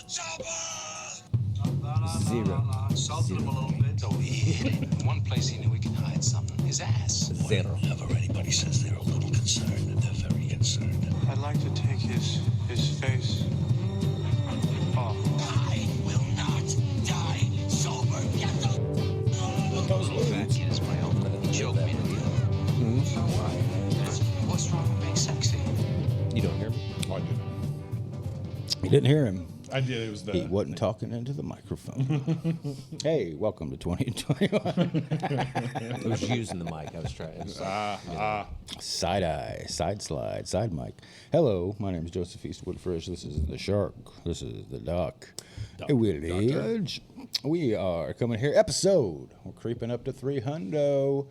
Zero. Salted him a little bit. So he hid it. In one place he knew he could hide something. His ass. Zero. Whenever anybody says they're a little concerned, they're very concerned. I'd like to take his face off. I will not die sober. Get the That is my own joke video. So what? What's wrong with being sexy? You don't hear me? Oh, I did. You didn't hear him. I did. It was the. He wasn't talking into the microphone. Hey, welcome to 2021. I was using the mic. I was trying. Side eye, side slide, side mic. Hello, my name is Joseph Eastwood Frisch. This is the Shark. This is the Doc. Hey, Willie Edge. We are coming here. Episode. We're creeping up to 300.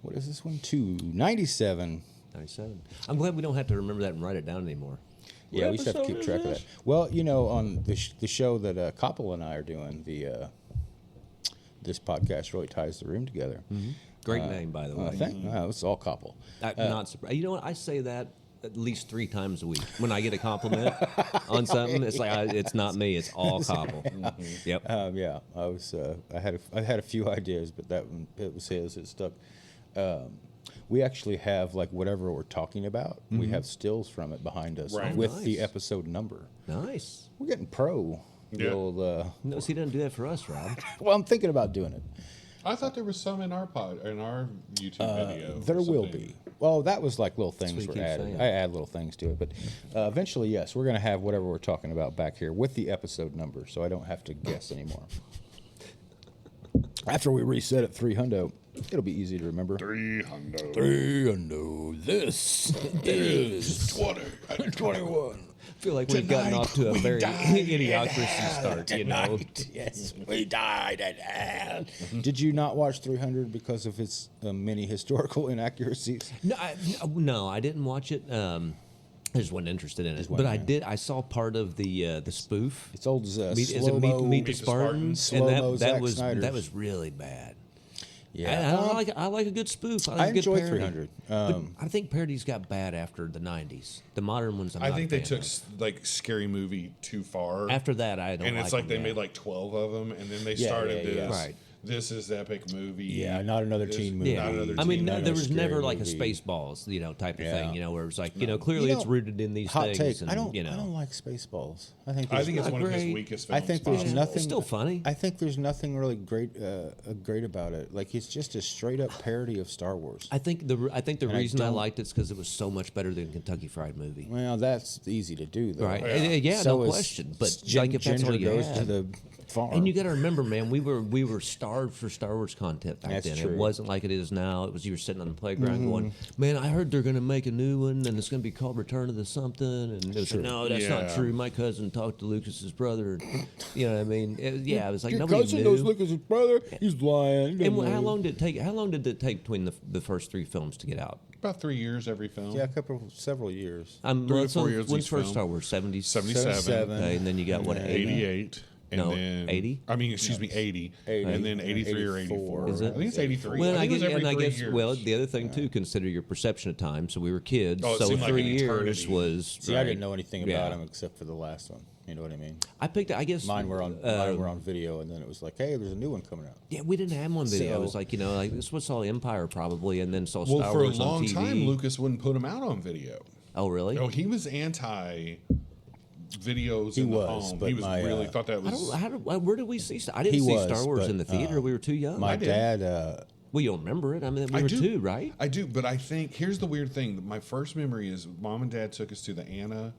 What is this one? 297. 97. I'm glad we don't have to remember that and write it down anymore. Yeah, we just have to keep track of that. Well, you know, on the show that Koppel and I are doing, this podcast really ties the room together. Mm-hmm. Great name, by the way. It's all Koppel. Not surprised. You know what? I say that at least 3 times a week. When I get a compliment on something, it's like it's not me. It's all Koppel. Mm-hmm. Yep. Yeah, I had a few ideas, but that one, it was his. It stuck. We actually have, like, whatever we're talking about, we have stills from it behind us with the episode number. Nice. We're getting pro. Yeah. No, so he doesn't do that for us, Rob. Well, I'm thinking about doing it. I thought there was some in our YouTube video. There will be. Well, that was like little things what were you keep added. saying. I add little things to it, but eventually, yes, we're going to have whatever we're talking about back here with the episode number, so I don't have to guess anymore. After we reset at 300, it'll be easy to remember. 300. 300. This is 2021. I feel like we've gotten off to a very idiocracy start, you know. Yes, we died at hand. Did you not watch 300 because of its many historical inaccuracies? No, I didn't watch it. I just wasn't interested in it. But I did. I saw part of the spoof. It's old Is it Meet the Spartans? And Slow-mo that Zack was really bad. Yeah, I like a good spoof. I a good enjoy parody. 300. But I think parodies got bad after the 90s. The modern ones, I think they took like Scary Movie too far. After that, I don't. And it's like them, they made like 12 of them, and then they started this. Right. This is epic movie. Yeah, not another teen movie. Yeah, Not another I mean, teen movie. there was Scary never like a movie. Spaceballs, type of Yeah. thing, where it's like, clearly it's rooted in these Hot things. take. And, I don't like Spaceballs. I think I think it's not one of his great. weakest I films. think there's possible. nothing. It's still funny. I think there's nothing really great about it. Like, it's just a straight up parody of Star Wars. I think the And I reason I don't- liked it is because it was so much better than Kentucky Fried Movie. Well, that's easy to do, though. Right? Yeah. Yeah, So no is question. But Ginger if that's all you goes had, to the farm. and you got to remember, man, we were starved for Star Wars content back That's then. true. It wasn't like it is now. It was you were sitting on the playground going, "Man, I heard they're going to make a new one, and it's going to be called Return of the Something." And it was like, "No, that's not Yeah. true. My cousin talked to Lucas's brother." And, you know what I mean? It was like Your nobody cousin knew. knows Lucas' brother. He's lying. He And doesn't how know. long did it take? How long did it take between the first 3 films to get out? About 3 years every film. Yeah, several years. 3 to 4 years When's each first film. Star Wars? 70s? 77. Okay, and then you got what? 88. And No, then 80? I mean, excuse me, 80. And then 83 or 84. Is it? I think it's 83. Well, I think it was every 3 guess, years. well, the other thing too, consider your perception of time. So we were kids, Oh, it so seemed like 3 an years eternity. was. See, I didn't know anything about Yeah. him except for the last one. You know what I mean? I picked. I guess Mine were on video, and then it was like, hey, there's a new one coming out. Yeah, we didn't have one video. It was So- like this was saw Empire probably, and then saw Well, Star for a Wars on long TV. time, Lucas wouldn't put them out on video. Oh, really? Oh, he was anti videos He in the was, home. but He was my, really thought that was. Where did we see? I didn't He see was, Star Wars but, in the theater. We were too young. My did. dad. Well, you don't remember it. I mean, we I were do. 2, right? I do, but I think here's the weird thing. My first memory is Mom and Dad took us to the Anna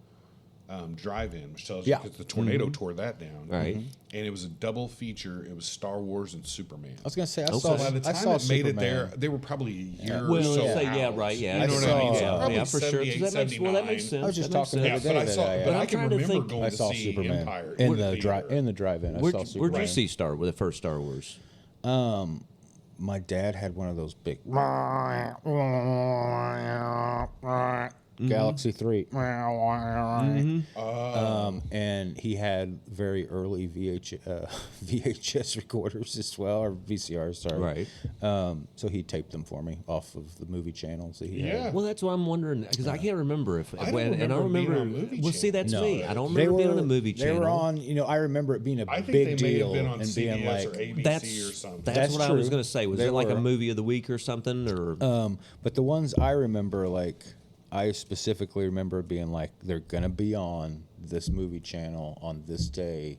drive-in, which tells you Yeah. because the tornado tore that down. Right. And it was a double feature. It was Star Wars and Superman. I was gonna say, I So saw. by the I time saw it made it Superman. there, they were probably a year or Well, so say, out. yeah, right, yeah. You know I what I mean? saw, So probably yeah, for sure. 78, 'cause that makes 79. sense. I was just That makes talking the sense. other But I day saw, that but I'm I can trying to remember think- going I to saw see Superman Empire in the the theater. in the drive-in. I saw Where'd Superman. you see the first Star Wars? My dad had one of those big. Galaxy 3. And he had very early VHS recorders as well, or VCRs, sorry. Right. So he taped them for me off of the movie channels that he had. Yeah. Well, that's what I'm wondering because I can't remember if I don't and I remember being remember. on movie Well, see, that's No. me. I don't They remember being on a were- movie They channel. were on, I remember it being a I think big they may deal have been on and CBS being like, or ABC That's or something. That's what I was true. going to say. Was They it like a were. movie of the week or something? Or but the ones I remember, like, I specifically remember being like, they're going to be on this movie channel on this day.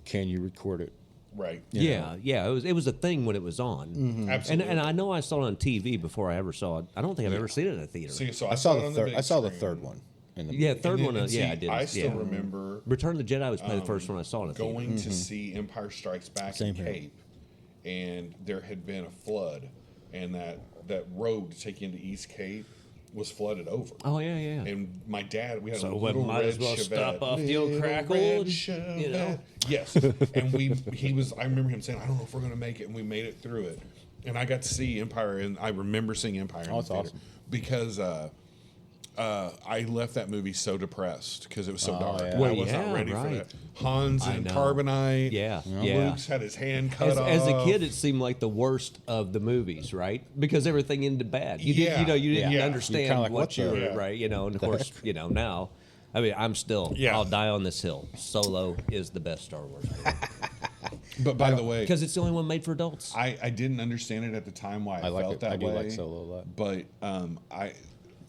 Can you record it? Right. yeah, it was a thing when it was on. Absolutely. And I know I saw it on TV before I ever saw it. I don't think I've ever seen it in a theater. See, so I saw it the on third. big I saw the screen. third one. In the Yeah, movie. third And one. then- and see, I did. I still yeah. remember Return of the Jedi was probably the first one I saw in a theater. going to see Empire Strikes Back Same in here. Cape, and there had been a flood, and that road to take you into East Cape was flooded over. Oh yeah, yeah. And my dad, we had So a we little might as red well Chevette. stop off the old Little crackle, red and, Chevette. you know. Yes. And he was. I remember him saying, "I don't know if we're going to make it," and we made it through it. And I got to see Empire, and I remember seeing Empire. in Oh, that's the theater awesome. Because I left that movie so depressed because it was so dark. yeah. And Well, I was yeah, not ready for right. that. Hans I and know. Carbonite. Yeah, yeah. Luke's had his hand cut As, off. as a kid, it seemed like the worst of the movies, right? Because everything ended bad. You Yeah. didn't, you didn't Yeah. understand You're kinda like, what what you the- were, Yeah. right? And of course, now, I mean, I'm still, Yeah. I'll die on this hill. Solo is the best Star Wars movie But by the way, because it's the only one made for adults. I didn't understand it at the time why I like felt it. that I do way. like Solo a lot. But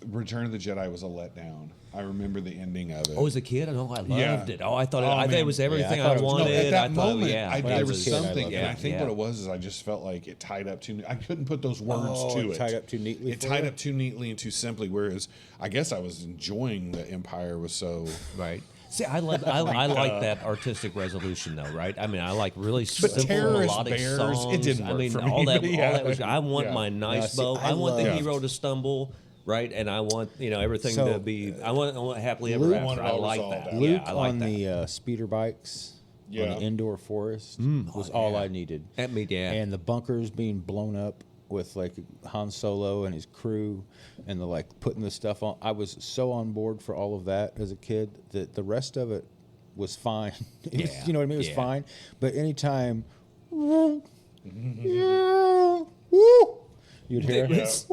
Return of the Jedi was a letdown. I remember the ending of it. Oh, as a kid, I loved Yeah. it. Oh, I thought Oh, I thought man. it was everything Yeah, I thought I it was- no, wanted. at that I thought, moment, yeah, there I was was a kid, I something, loved and I it. think Yeah. what it was is I just felt like it tied up too. I couldn't put those words Oh, to it it. tied up too neatly It for tied you? up too neatly and too simply. Whereas I guess I was enjoying the Empire was so. Right. See, I like that artistic resolution though, right? I mean, I like really simple Terrorist melodic Bears, songs. it didn't I work mean, for me, all that, but all yeah. that was. I want Yeah. my nice see, bow. I I want the love- hero to stumble, right? And I want everything So, to be. I want happily ever Luke- after. Want it I all like resolved that. out. Luke Yeah, I like on that. the speeder bikes on Yeah. the indoor forest was all I needed. At me, yeah. And the bunkers being blown up with like Han Solo and his crew and the like putting the stuff on. I was so on board for all of that as a kid that the rest of it was fine. It was, Yeah, you know what I mean? It was yeah. fine. But anytime you'd hear It's-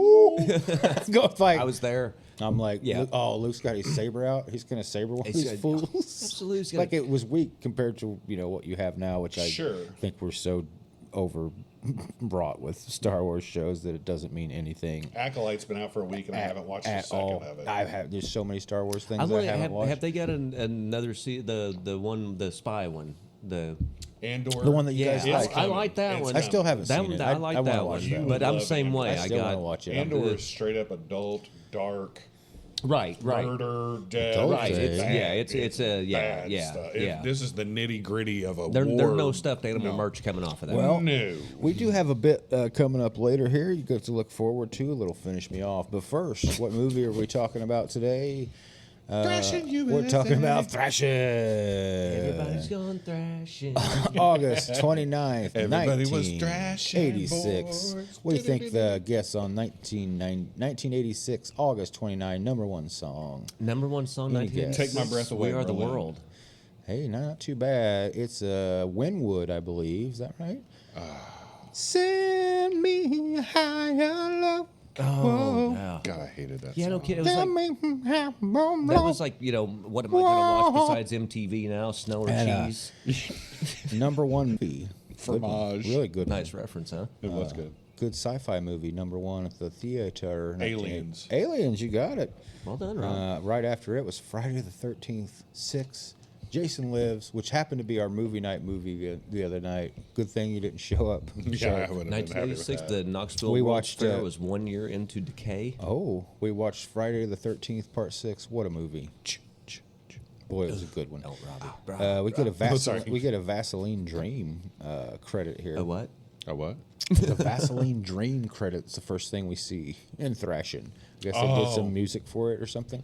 go like I was there. I'm like, Yeah. Luke's got his saber out. He's gonna saber one of He's these gonna- fools. Absolutely, he's Like gonna- it was weak compared to what you have now, which I Sure. think we're so overwrought with Star Wars shows that it doesn't mean anything Acolyte's been out for a week and I haven't watched a at second all. of it. I've had there's so many Star Wars things I I like, haven't watched. have they got another the spy one? Andor. The one that you Yeah, guys It's like. I coming. like that It's one. I still haven't That seen one, it. I like wanna that watch one, that but one. I'm the same way. I still got want to watch it. Andor is straight up adult, dark, right. murder, death. Adult, Right, it's- bad. yeah, it's a- yeah, bad yeah, stuff. yeah. This is the nitty gritty of a There's war. no stuffed animal No. merch coming off of that. Well, No. we do have a bit coming up later here. You got to look forward to. A little finish me off. But first, what movie are we talking about today? Thrashin' We're USA. talking about Thrashin'. Everybody's going thrashing. August 29th, Everybody was thrashing, 1986. boys. What do you think the guess on 1986, August 29, number one song? Number one song, Any 1986. guess? Take my breath away, We Are the Brolin. World. Hey, not too bad. It's Winwood, I believe. Is that right? Send me higher love. Oh, yeah. God, I hated that. Yeah, no song. kidding. It was Tell like, me how long. that was like, what am I going to watch besides MTV now? Snow or And, cheese? number one movie. Good one. Fromage. Really good. one. Nice reference, huh? It was good. Good sci-fi movie. Number one at the theater. Aliens. Aliens, you got it. Well done, Rob. Right after it was Friday the 13th, 6. Jason Lives, which happened to be our movie night movie the other night. Good thing you didn't show up. Yeah, I would have been happy with 1986, that. the Knoxville We World watched, Fair uh, was 1 year into decay. Oh, we watched Friday the 13th, Part 6. What a movie. Boy, it was a good one. Oh, Robbie. We get a sorry. Vaseline Dream credit here. A what? A what? The Vaseline Dream credit's the first thing we see in Thrashin'. I guess they did some music for it or something.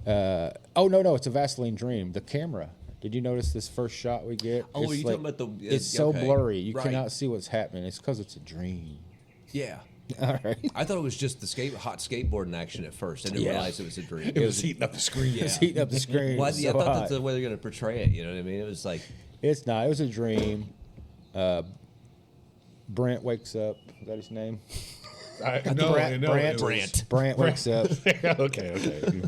No, it's a Vaseline Dream. The camera. Did you notice this first shot we get? Oh, It's you talking about the- It's so okay. blurry. You Right. cannot see what's happening. It's because it's a dream. Yeah. All right. I thought it was just the hot skateboarding action at first. I didn't realize it was a dream. It was heating up the screen. It's heating up the screen. Well, so I thought hot. that's the way they're going to portray it. You know what I mean? It was like, It's not. It was a dream. Brant wakes up. Is that his name? Brant wakes up. Okay.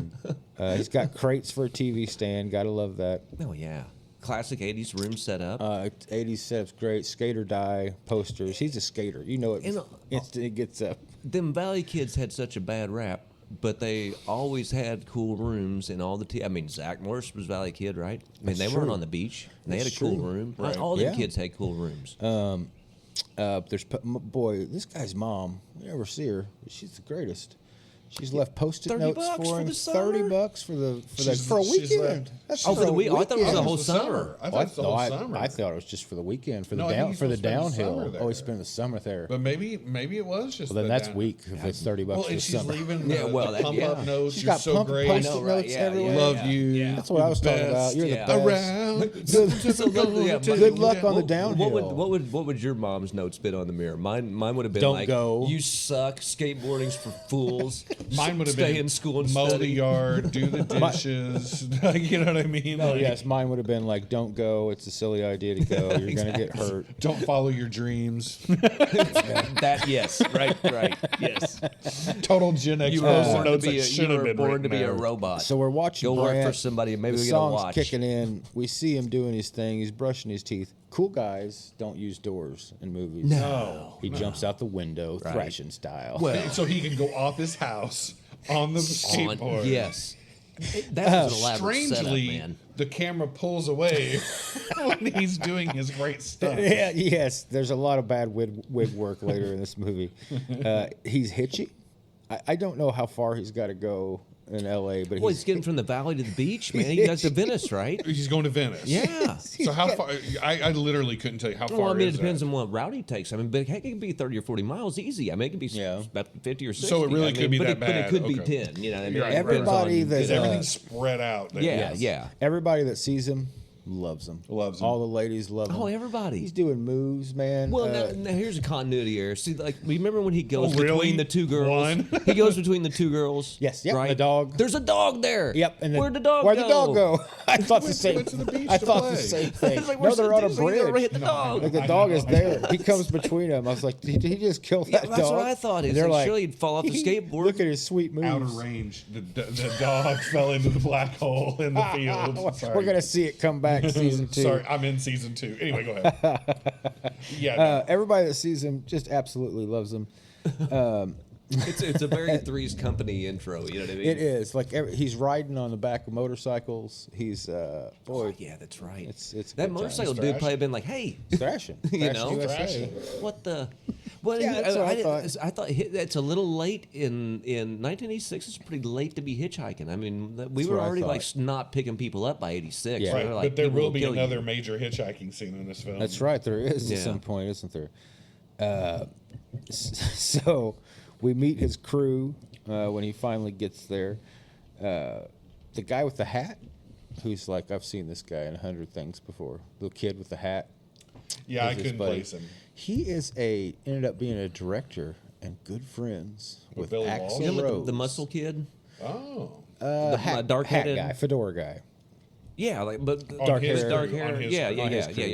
He's got crates for a TV stand. Gotta love that. oh yeah, classic '80s room setup. 80s setup's great. Skate or die posters. He's a skater. You know it. And, Instantly gets up. Them Valley kids had such a bad rap, but they always had cool rooms in all the. I mean, Zach Morris was Valley kid, right? I mean, That's they true. weren't on the beach. And they had a That's cool true. room. Right. All them Yeah. kids had cool rooms. Boy, this guy's mom. We never see her. But she's the greatest. She's left post-it $30 notes for for him. the summer? $30 for a She's weekend. left- That's Oh, for the week. Oh, I thought it was the whole the summer. I thought it was the whole summer. I thought it was just for the weekend for the No, I think down he's for the supposed to spend the downhill. summer there. Oh, he spent the summer there. But maybe it was just. Well, then the that's down- weak if it's $30 Well, for and the she's summer. leaving Yeah, the, well, the that- pump up yeah. notes. She's You're got so pump great. post-it I know, right? notes Yeah, everywhere. yeah, Love you. That's what I was talking about. You're Yeah. the best. Around. So Good luck on the downhill. What would your mom's notes been on the mirror? Mine would have been Don't like, go. "You suck. Skateboarding's for fools." Mine would have Stay been in school and mow the study. yard, do the dishes. You know what I mean? Oh Like, yes, mine would have been like, "Don't go. It's a silly idea to go. You're gonna get hurt." Don't follow your dreams. That yes, right, yes. Total Gen X You were post-it born to notes be that you should have were been born written to be a there. robot. So we're watching. Go work Brant. for somebody, and maybe the we get a song's watch. kicking in. We see him doing his thing. He's brushing his teeth. Cool guys don't use doors in movies. No. He jumps out the window, Right. Thrashin style. Well, So he can go off his house on the skateboard. yes, that was an elaborate Strangely, setup, man. the camera pulls away when he's doing his great stuff. Yeah, yes, there's a lot of bad wig work later in this movie. He's hitchy. I don't know how far he's got to go in L.A., but Well, he's getting from the valley to the beach, man. He goes to Venice, right? He's going to Venice. Yeah. So how far? I literally couldn't tell you how far. Well, I mean, it is depends that? on what route he takes. I mean, but heck, it can be 30 or 40 miles easy. I mean, it can be Yeah. about 50 or 60. So it really I mean, could be but that it, But it bad. could be Okay. 10. You know what I mean? You're right, It depends Everybody on- that- Because everything's spread out. There. Yeah, yeah. Everybody that sees him loves him. Loves him. All the ladies love him. Oh, everybody. He's doing moves, man. Well, now here's a continuity error. See, like, remember when he goes Oh, really? between the two girls? One? He goes between the two girls. Yes, yep, right? the dog. There's a dog there. Yep. And then, Where'd the dog Where'd go? the dog go? I thought the same. went to the beach I to thought play. the same thing. It's like, No, where's they're the- on a he never bridge. hit the dog. Like the dog is there. He comes between them. I was like, did he just kill that Yeah, dog? that's what I thought. And Is they're like, like, surely he'd fall off the skateboard. Look at his sweet moves. Out of range. The dog fell into the black hole in the field. Sorry. We're gonna see it come back season 2. Sorry, I'm in season 2. Anyway, go ahead. Yeah. no. Everybody that sees him just absolutely loves him. It's a very Three's Company intro. You know what I mean? It is like he's riding on the back of motorcycles. He's Oh, boy, yeah, that's right. It's a that good motorcycle time. dude probably have been like, "Hey, thrashing. You know? USA. what the?" Well, Yeah, that's what I thought. I thought it's a little late in 1986. It's pretty late to be hitchhiking. I mean, we were what I already like thought. not picking people up by 86. Yeah. We Right, were like, but there people will be kill you. another major hitchhiking scene in this film. That's right. There is Yeah. at some point, isn't there? So we meet his crew when he finally gets there. The guy with the hat, who's like, I've seen this guy in 100 things before. The kid with the hat. Yeah, I is his couldn't buddy. place him. He ended up being a director and good friends with Billy Axl Walsh? You know, Rose. the muscle kid. Oh. The hat dark-headed guy, fedora guy. Yeah, like but On his dark crew, hair. on his Yeah, crew. yeah, On yeah, his yeah, crew,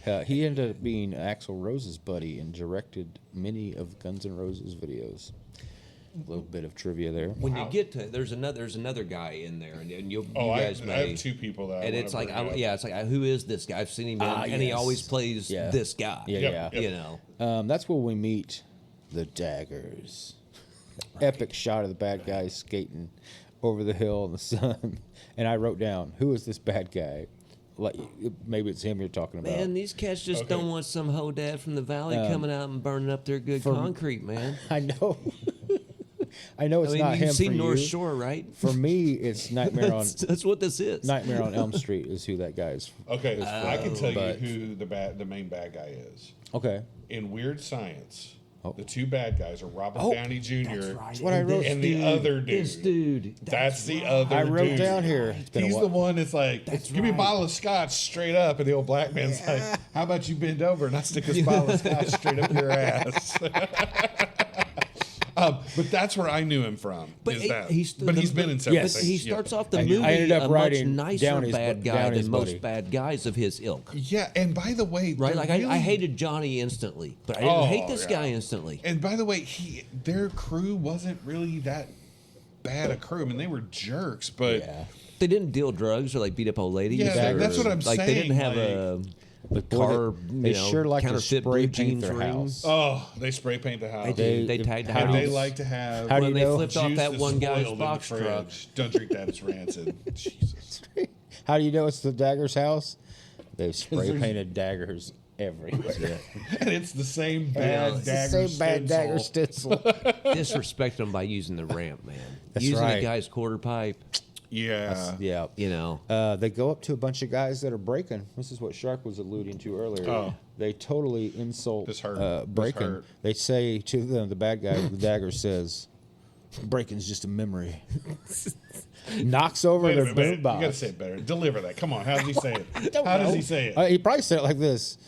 yeah. Okay. He ended up being Axl Rose's buddy and directed many of Guns N' Roses videos. A little bit of trivia there. When you get to there's another guy in there, and you Oh, I guys may. have two people that I and wanna it's like, bring up. it's like, who is this guy? I've seen him, and he yes. always plays Yeah. this guy. Yeah, Yep, yeah. yep. You know, That's where we meet the Daggers. Epic shot of the bad guys skating over the hill in the sun. And I wrote down, who is this bad guy? Like, maybe it's him you're talking about. man, these cats just Okay. don't want some hoe dad from the valley coming out and burning up their good for- concrete, man. I know. I know it's I mean, not him you've seen for North you. Shore, right? For me, it's Nightmare on That's what this is. Nightmare on Elm Street is who that guy is. Okay, I can tell but- you who the main bad guy is. Okay. In Weird Science, Oh. the two bad guys are Robert Oh, Downey Jr. That's what I wrote. and the other dude. This dude. That's the other I wrote dude. down here. It's been a He's while. the one that's like, give me a bottle of scotch straight up. And the old black man's like, how about you bend over and I stick this bottle of scotch straight up your ass? But that's where I knew him from. But is he- that. he's- but he's been in several Yes. But things. he starts off the I movie ended up a much writing nicer down his bad bu- guy down than his most buddy. bad guys of his ilk. Yeah, and by the way, Right? they're Like, I really- hated Johnny instantly, but I didn't hate this yeah. guy instantly. And by the way, their crew wasn't really that bad a crew. I mean, they were jerks, but Yeah. They didn't deal drugs or like beat up old ladies. Yeah, or, that's what I'm like, They didn't saying, have a But boy, car, they you know, sure like to counterfeit spray blue paint jeans their ring. house. oh, they spray paint the house. They tagged the how And do they house. like to have How do when you they know? flipped off juice that that's one guy's spoiled in the box fridge. truck. Don't drink that; it's rancid. Jesus. How do you know it's the Daggers house? They've spray there's- painted daggers everywhere. And it's the same Yeah, bad it's the dagger. Same bad dagger stencil. Disrespect them by using the ramp, man. That's using right. the guy's quarter pipe, Yeah. Yeah. you know. They go up to a bunch of guys that are breaking. This is what Shark was alluding to earlier. Oh. They totally insult This hurt. This breaking. hurt. They say to them, the bad guy, the Dagger says, breaking's just a memory. Knocks over Wait a their minute, boom you gotta box. say it better. Deliver that. Come on. How does he say it? How does he say it? He probably said it like this.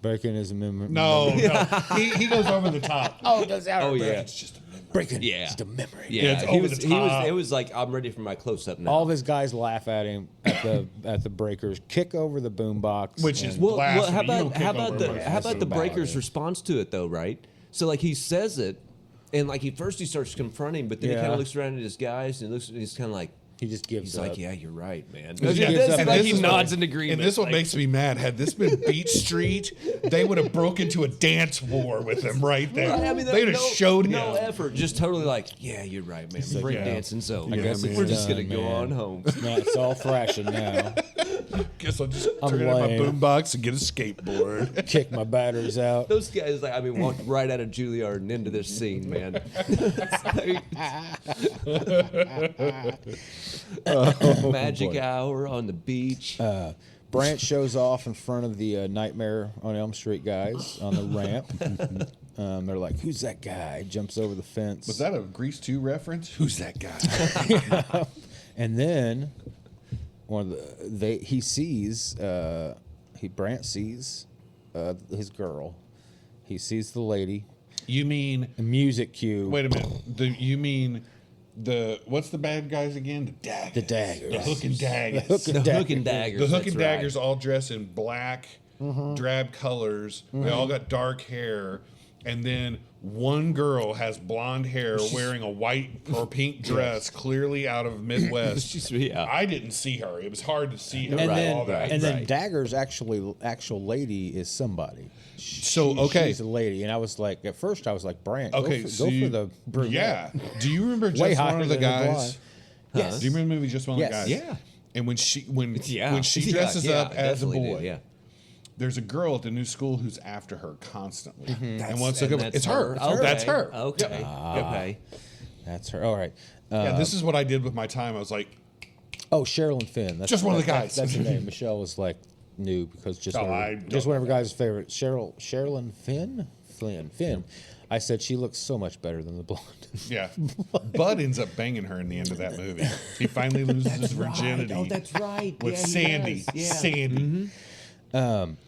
Breaking is a memory. No, no. He goes over the top. Oh, it goes out. Oh, yeah. It's just a memory. Breaking Yeah. just a memory. Yeah, it's he over was. the He was. top. It was like I'm ready for my close up now. All of his guys laugh at him at the breakers, kick over the boom box. Which is and- well, blasphemy. how You don't about kick how over about the breakers. how about the Bad. breaker's response to it though? Right. So like he says it, and like first he starts confronting, but then he kind Yeah. of looks around at his guys and looks. And he's kind of like. he just gives He's up. like, yeah, you're right, man. He This gives up. is like he is nods what- in agreement. And this what like, makes me mad. Had this been Beach Street, they would have broke into a dance war with him right there. I mean, They'd have showed no him. effort, just totally like, yeah, you're right, man. like, Break yeah. dancing's over. I guess it's we're just done, gonna go man. on home. No, it's all thrashing now. Guess I'll just I'm turn it on my lame. boombox and get a skateboard. Kick my batteries out. Those guys, like, I mean, walked right out of Juilliard and into this scene, man. Magic hour on the beach. Brant shows off in front of the Nightmare on Elm Street guys on the ramp. They're like, "Who's that guy?" Jumps over the fence. Was that a Grease 2 reference? Who's that guy? And then one of the he sees Brant sees his girl. He sees the lady. You mean, A music cue. wait a minute. You mean what's the bad guys again? The Daggers. The Daggers. The Hook and Daggers. The hook and daggers. The Hook that's and right. Daggers all dressed in black, drab colors. They all got dark hair. And then one girl has blonde hair wearing a white or pink dress, clearly out of Midwest. Yeah. I didn't see her. It was hard to see her. And with then, all that. and then Right. Dagger's actual lady is somebody. So, okay. she's a lady, and I was like, at first I was like, Brant, Okay, go so for you- the brunette. Yeah. Do you remember Way Just One hotter of the than the Guys? blonde. Yes. Do you remember the movie Just One of the Yes. Guys? Yeah. And when she Yeah. she Yeah, dresses yeah, up as a definitely boy, did, yeah. there's a girl at the new school who's after her constantly. That's- And once and they go, that's it's her. Okay. That's her. Okay. Yeah. Okay. That's her. All right. Yeah, this is what I did with my time. I was like, Oh, Sherilyn Finn. That's, Just one of the that- guys. That's her name. Michelle was like new because just Oh, one, I of, don't just one of her guys' favorite. Sherilyn Finn. I said she looks so much better than the blonde. yeah. Bud ends up banging her in the end of that movie. He finally loses his virginity Right. Oh, that's right. with Yeah, he Sandy. does. Yeah. Sandy.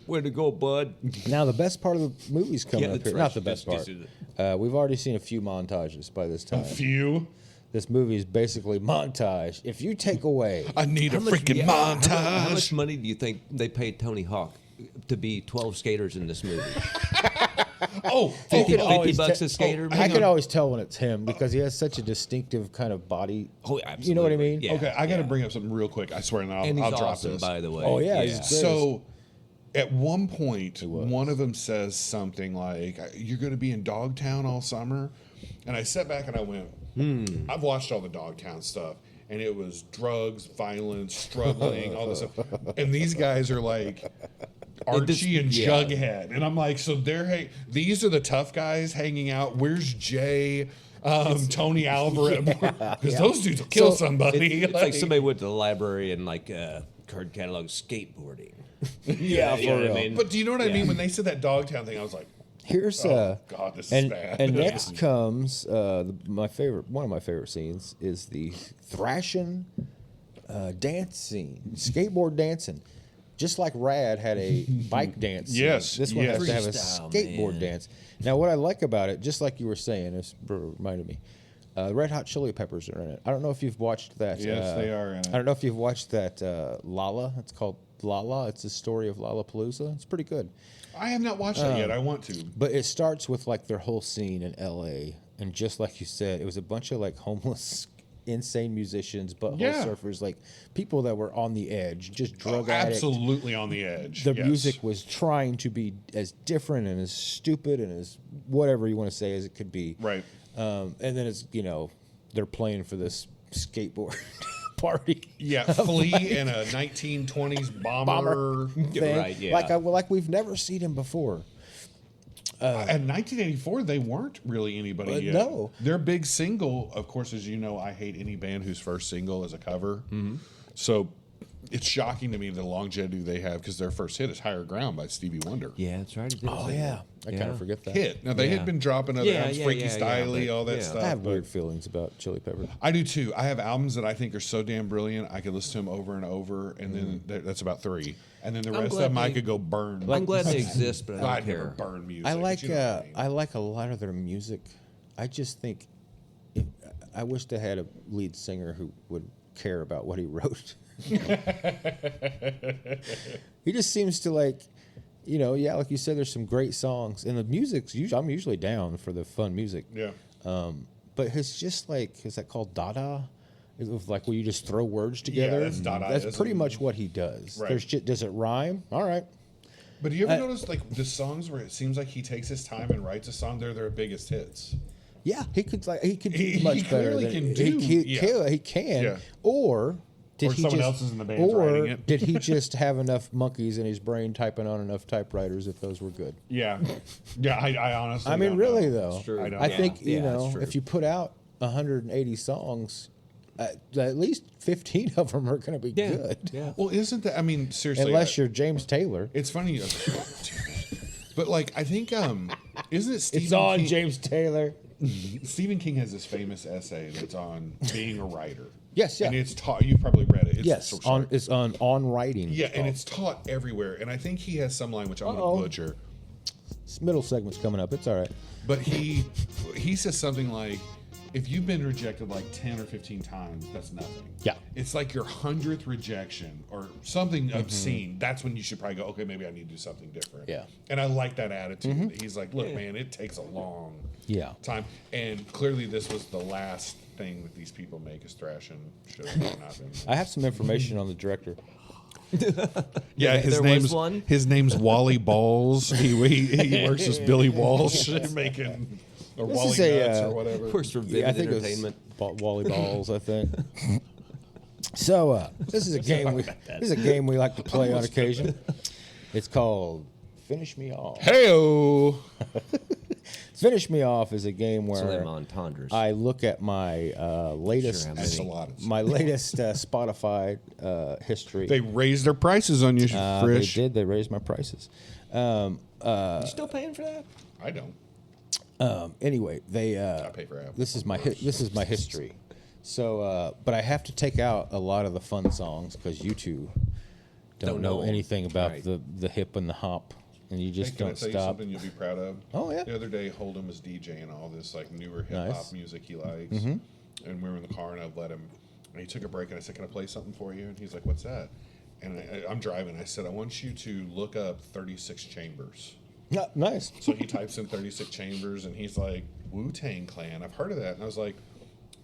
Way to go, bud. Now the best part of the movie's coming Yeah, up the here. Not the Thrashin, best just part. We've already seen a few montages by this time. Few. This movie is basically montage. If you take away, I need a freaking montage. How much money do you think they paid Tony Hawk to be 12 skaters in this movie? Oh, 50, could always $50 te- a skater? I could always tell when it's him because he has such a distinctive kind of body. Oh, You know what I mean? Yeah, okay, I got to yeah. bring up something real quick. I swear, and And he's I'll drop awesome, this. by the way. Oh, yeah, he's great. So, at one point, was. one of them says something like, "You're going to be in Dogtown all summer," and I sat back and I went, "I've watched all the Dogtown stuff, and it was drugs, violence, struggling, all this stuff." And these guys are like Archie and yeah. Jughead, and I'm like, "So they're these are the tough guys hanging out. Where's Jay?" Tony Alvarez, because those dudes will kill somebody. It's like somebody went to the library and like card catalog skateboarding. Yeah, You know for what I real. mean? But do you know what I mean? When they said that Dogtown thing, I was like, Here's "Oh God, this is and bad." and next comes one of my favorite scenes is the Thrashin dance scene, skateboard dancing. just like Rad had a bike dance. scene, Yes, this one has to have a Freestyle, skateboard man. dance. Now, what I like about it, just like you were saying, this reminded me. Red Hot Chili Peppers are in it. I don't know if you've watched that. Yes, they are in it. I don't know if you've watched that Lala. It's called Lala. It's the story of Lollapalooza. It's pretty good. I have not watched that yet. I want to. But it starts with like their whole scene in L.A. And just like you said, it was a bunch of like homeless, insane musicians, butthole Yeah. surfers, like people that were on the edge, just drug Oh, addicts. absolutely on the edge. The yes. music was trying to be as different and as stupid and as whatever you want to say as it could be. Right. And then it's, they're playing for this skateboard party. Yeah, Flea in a 1920s bomber. Thing. Right, yeah. Like we've never seen him before. In 1984, they weren't really anybody yet. no. Their big single, of course, as you know, I hate any band whose first single is a cover. Mm-hmm. So it's shocking to me the longevity they have because their first hit is Higher Ground by Stevie Wonder. Yeah, that's right. He did Oh say yeah, that. I kind of forget that. Hit. Now, they Yeah. had been dropping other Yeah, albums, yeah, Freaky yeah, Styley, but- all that yeah. stuff. I have but weird feelings about Chili Peppers. I do too. I have albums that I think are so damn brilliant. I could listen to them over and over, and then that's about 3. And then the I'm rest of glad them I they- could go burn. I'm glad they exist, but I don't I'd care. never burn music. I but like you know what I mean. I like a lot of their music. I just think I wish they had a lead singer who would care about what he wrote. He just seems to like, like you said, there's some great songs and the music's usually I'm usually down for the fun music. Yeah. But it's just like, is that called Dada? Of like where you just throw words together. that's Dadaism. That's pretty much what he does. Right. There's does it rhyme? All right. But do you ever notice like the songs where it seems like he takes his time and writes a song? They're their biggest hits. Yeah, he could do He much better clearly than can do, he can. Yeah. Or did Or he someone just, else is in the band writing it. did he just have enough monkeys in his brain typing on enough typewriters if those were good? Yeah. Yeah, I honestly I mean, don't really know. though, true. I don't I know. think Yeah, that's true. if you put out 180 songs, at least 15 of them are going to be Yeah. good. Yeah. Well, isn't that, I mean, seriously. Unless you're James Taylor. It's funny. But like, I think, isn't it Stephen King? James Taylor. Stephen King has this famous essay that's on being a writer. Yes, yeah. And it's taught, you've probably read it. It's Yes, so short. it's on writing. Yeah, it's and called. it's taught everywhere. And I think he has some line, which I'm Uh-oh. going to butcher. This middle segment's coming up. It's all right. But he says something like, if you've been rejected like 10 or 15 times, that's nothing. Yeah. It's like your 100th rejection or something obscene. That's when you should probably go, okay, maybe I need to do something different. Yeah. And I like that attitude. He's like, look, man, it takes a long Yeah. time. And clearly this was the last thing that these people make is Thrashin. Should have not been. I have some information on the director. Yeah, There was one? His name's Wally Balls. He works as Billy Walsh making or This Wally is a, Nuts or whatever. Works for I Vivid think Entertainment. it was Wally Balls. I think. So this is a game. We like to play on occasion. It's called Finish Me Off. Heyo. Finish Me Off is a game So where them entendres. I look at my latest Sure, how That's a many? lot. my latest Spotify history. They raised their prices on you, They Frisch. did. They raised my prices. You still paying for that? I don't. Anyway, they. I pay for Apple. This is my history. So, but I have to take out a lot of the fun songs because you two don't know them. anything about Right. the hip and the hop, and you just Hey, can I don't tell you stop. something you'll be proud of? Oh, yeah. The other day, Hold'em was DJing all this like newer hip hop Nice. Mm-hmm. music he likes, and we were in the car and I let him. And he took a break and I said, "Can I play something for you?" And he's like, "What's that?" And I'm driving. I said, "I want you to look up 36 Chambers." Yeah, nice. So he types in 36 Chambers and he's like, Wu-Tang Clan. I've heard of that. And I was like,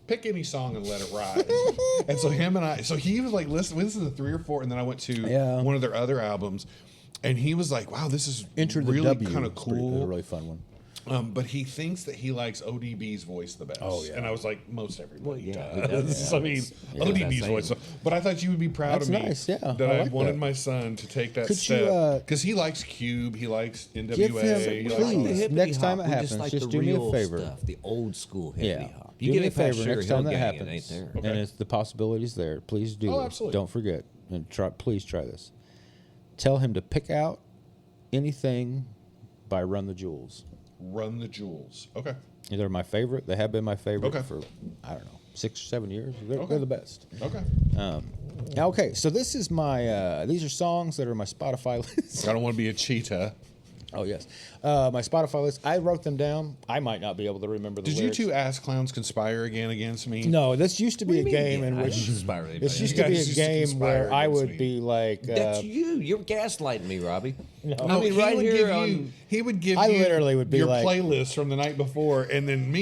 pick any song and let it ride. And so he was like, listen to 3 or 4. And then I went to one of their other albums and he was like, wow, this is Enter the really W. kind of It's cool. a really fun one. But he thinks that he likes ODB's voice the best. Oh, yeah. And I was like, most everybody Well, yeah, does. yeah, I mean, yeah, ODB's that's voice. But I thought you would be proud That's of me nice, yeah. that I I, like wanted that. my son to take that Could you, step. Because he likes Cube, he likes NWA. Give him- he likes please. all that. Next time it We happens, like just the do me a real favor. Stuff, the old school hippie Yeah. hop. Do You me get a it past favor Sugar next Hill time that Gang, it happens. ain't there. Okay. And it's the possibilities there. Please do. Oh, it. absolutely. Don't forget. And please try this. Tell him to pick out anything by Run the Jewels. Run the Jewels. Okay. They're my favorite. They have been my favorite Okay. for, I don't know, 6 or 7 years. They're Okay. the best. Okay. Okay, so this is my. These are songs that are my Spotify list. I don't want to be a cheetah. Oh yes, my Spotify list. I wrote them down. I might not be able to remember the Did lyrics. you two ass clowns conspire again against me? No, this used to be a game in I which didn't conspire with this anybody. used to be guys a used to game conspire where I against would me. be like. That's you. You're gaslighting me, Robbie. No. I mean, he right would here give on. you, he would give I you literally would be your like- playlist from the night before, and then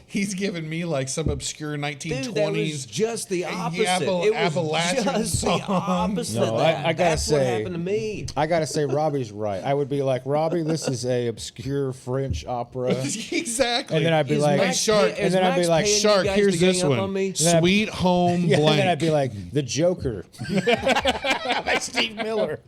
he's giving me like some obscure 1920s. Dude, that was just the opposite. Apple- it was Appalachian just song. the opposite No, of that. I gotta That's what say- happened to me. I gotta say, Robbie's right. I would be like, Robbie, this is a obscure French opera, Exactly. and then I'd be Is like, Max Shark, pay- and is then I'd Max be like, paying you Shark, guys here's to gang this up one. on me? Then I- Sweet Home yeah, Blank. and then I'd be like, the Joker by Steve Miller.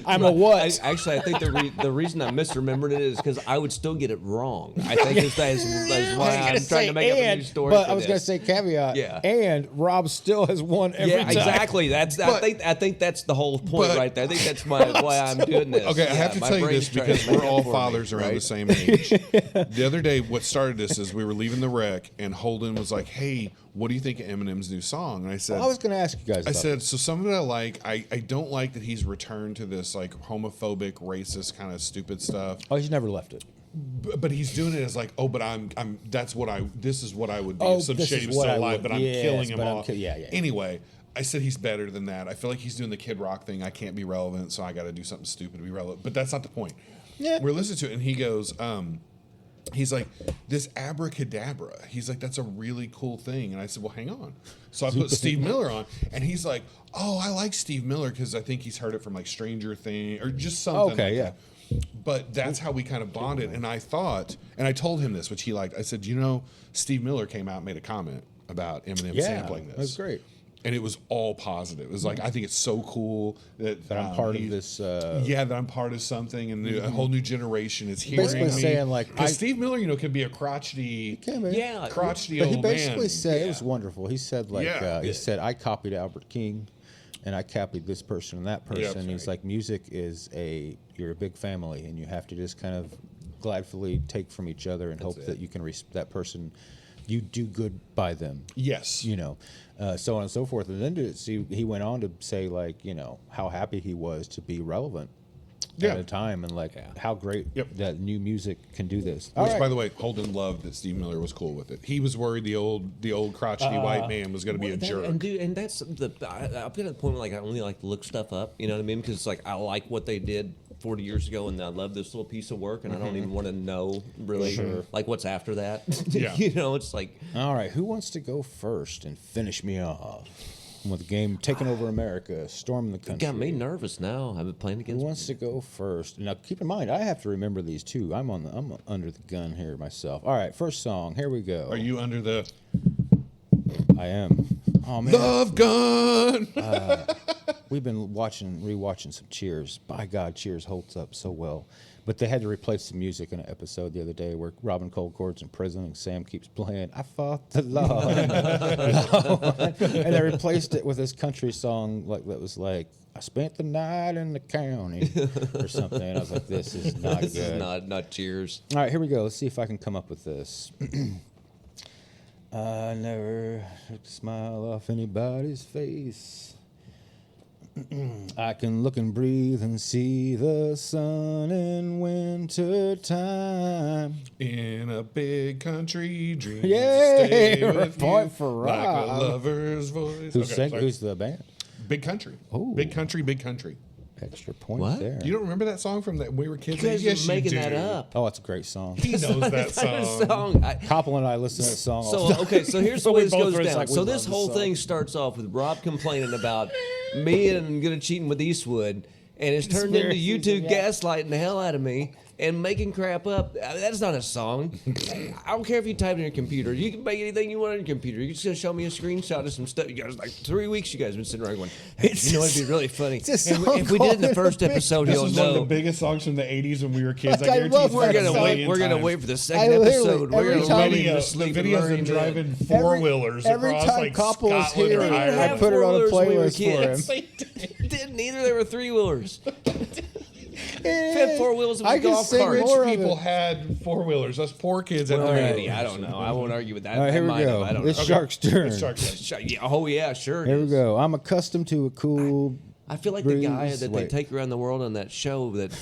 I'm a what? Actually, I think the reason I misremembered it is because I would still get it wrong. I think that's why I'm trying to make up a new story. But for I was gonna this. say caveat. Yeah. And Rob still has won every Yeah, time. exactly. That's But- I think that's the whole point but- right there. I think that's why I'm doing this. Okay, I have to my tell you brain's this trying to because make we're it all for me, fathers around right? the same age. The other day, what started this is we were leaving the wreck, and Holden was like, "Hey, what do you think of Eminem's new song?" And I said, I was gonna ask you guys. I about said, so some of it I like. I don't like that he's returned to this like homophobic, racist kind of stupid stuff. Oh, he's never left it. But he's doing it as like, oh, but I'm this is what I would be Oh, if some this shady is was what still I alive, would- but I'm yes, killing him but I'm off. yeah. Anyway, I said he's better than that. I feel like he's doing the Kid Rock thing. I can't be relevant, so I got to do something stupid to be relevant. But that's not the point. Yeah. We're listening to it, and he goes, he's like, this abracadabra. He's like, that's a really cool thing. And I said, well, hang on. So I put Steve Miller on, and he's like, oh, I like Steve Miller because I think he's heard it from like Stranger Things or just something. Okay, like yeah. that. But that's how we kind of bonded. And I thought, and I told him this, which he liked. I said, you know, Steve Miller came out and made a comment about Eminem Yeah, sampling this. that was great. And it was all positive. It was like, I think it's so cool that I'm part of he- this. yeah, that I'm part of something, and a whole new generation is hearing Basically me. saying, like, because I- Steve Miller, you know, can be a crotchety, Yeah, crotchety But old he basically man. said it was wonderful. He said like Yeah. he said I copied Albert King, and I copied this person and that person. Yeah. He's like, music is you're a big family, and you have to just kind of gladfully take from each other and hope that you can that person, you do good by them. Yes, You know, so on and so forth. And then he went on to say like, you know, how happy he was to be relevant Yeah. at a time, and like how great that new music can do this. Which, by the way, Holden loved that Steve Miller was cool with it. He was worried the old crotchety white man was going to be a jerk. And that's I've been at the point where like I only like to look stuff up. You know what I mean? Because it's like I like what they did 40 years ago, and I love this little piece of work, and I don't even want to know really like what's after that. Yeah. You know, it's like All right, who wants to go first and finish me off with the game taking over America, storming the it country? got me nervous now. I've been playing Who against. wants to go first? Now, keep in mind, I have to remember these too. I'm under the gun here myself. All right, first song. Here we go. Are you under the I am. Oh man, love gun? we've been rewatching some Cheers. By God, Cheers holds up so well. But they had to replace the music in an episode the other day where Robin Colcord's in prison and Sam keeps playing "I Fought the Law," and they replaced it with this country song like that was like "I spent the night in the county" or something. And I was like, "This is not This good." is not Cheers. All right, here we go. Let's see if I can come up with this. I never took a smile off anybody's face. I can look and breathe and see the sun in winter time. In a big country, dreams Yay! stay with Point you for like a Rob. lover's voice. Okay, sorry. Who's the band? Big Country. Oh. Big Country, Big Country. Extra point What? there. You don't remember that song from that when we were kids? You guys Yes, are making you that do. up. Oh, it's a great song. He knows that song. Koppel and I listen to that song all the So time. okay, so here's the So way we this both goes were just down. like, we So love this this whole song. thing starts off with Rob complaining about me and gonna cheating with Eastwood, and it's turned into you two gaslighting the hell out of me and making crap up. That's not a song. I don't care if you type it in your computer. You can make anything you want on your computer. You're just gonna show me a screenshot of some stuff. You guys like 3 weeks. You guys have been sitting around going, hey, you know, it'd be really funny. It's a And song if we did it in the called first Big- episode, This you'll was one of the know. biggest songs from the 80s when we were kids. Like, I guarantee love you We're that it's gonna a wait. million We're gonna times. wait for the I second literally- episode. We're every gonna time- leave The to sleep and videos of learn them it. driving four-wheelers every across time like Koppel is Scotland here, or They didn't Ireland. I put it on a have four-wheelers when we were playlist for him. kids. Didn't either. They were three-wheelers. Fifth four wheels of I a can golf sing cart. more of People it. had four-wheelers. Us poor kids had Well, three. maybe. I don't know. I won't argue with that. All right, here I we might go. have. I don't It's know. Shark's turn. It's Shark's turn. Yeah, oh yeah, sure. it Here we is. go. I'm accustomed to a cool I feel like the guy breeze. that they Wait. take around the world on that show. That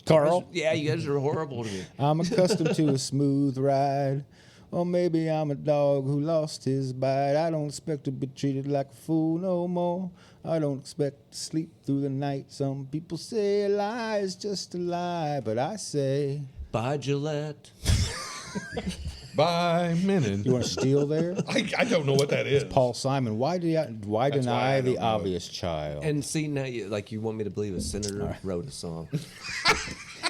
Carl. Yeah, you guys are horrible to me. I'm accustomed to a smooth ride. Or maybe I'm a dog who lost his bite. I don't expect to be treated like a fool no more. I don't expect to sleep through the night. Some people say a lie is just a lie, but I say, Bye, Gillette. By minute. you want to steal there? I don't know what that is. Paul Simon, why why deny I the don't know. obvious child? And see now, you want me to believe a senator wrote a song.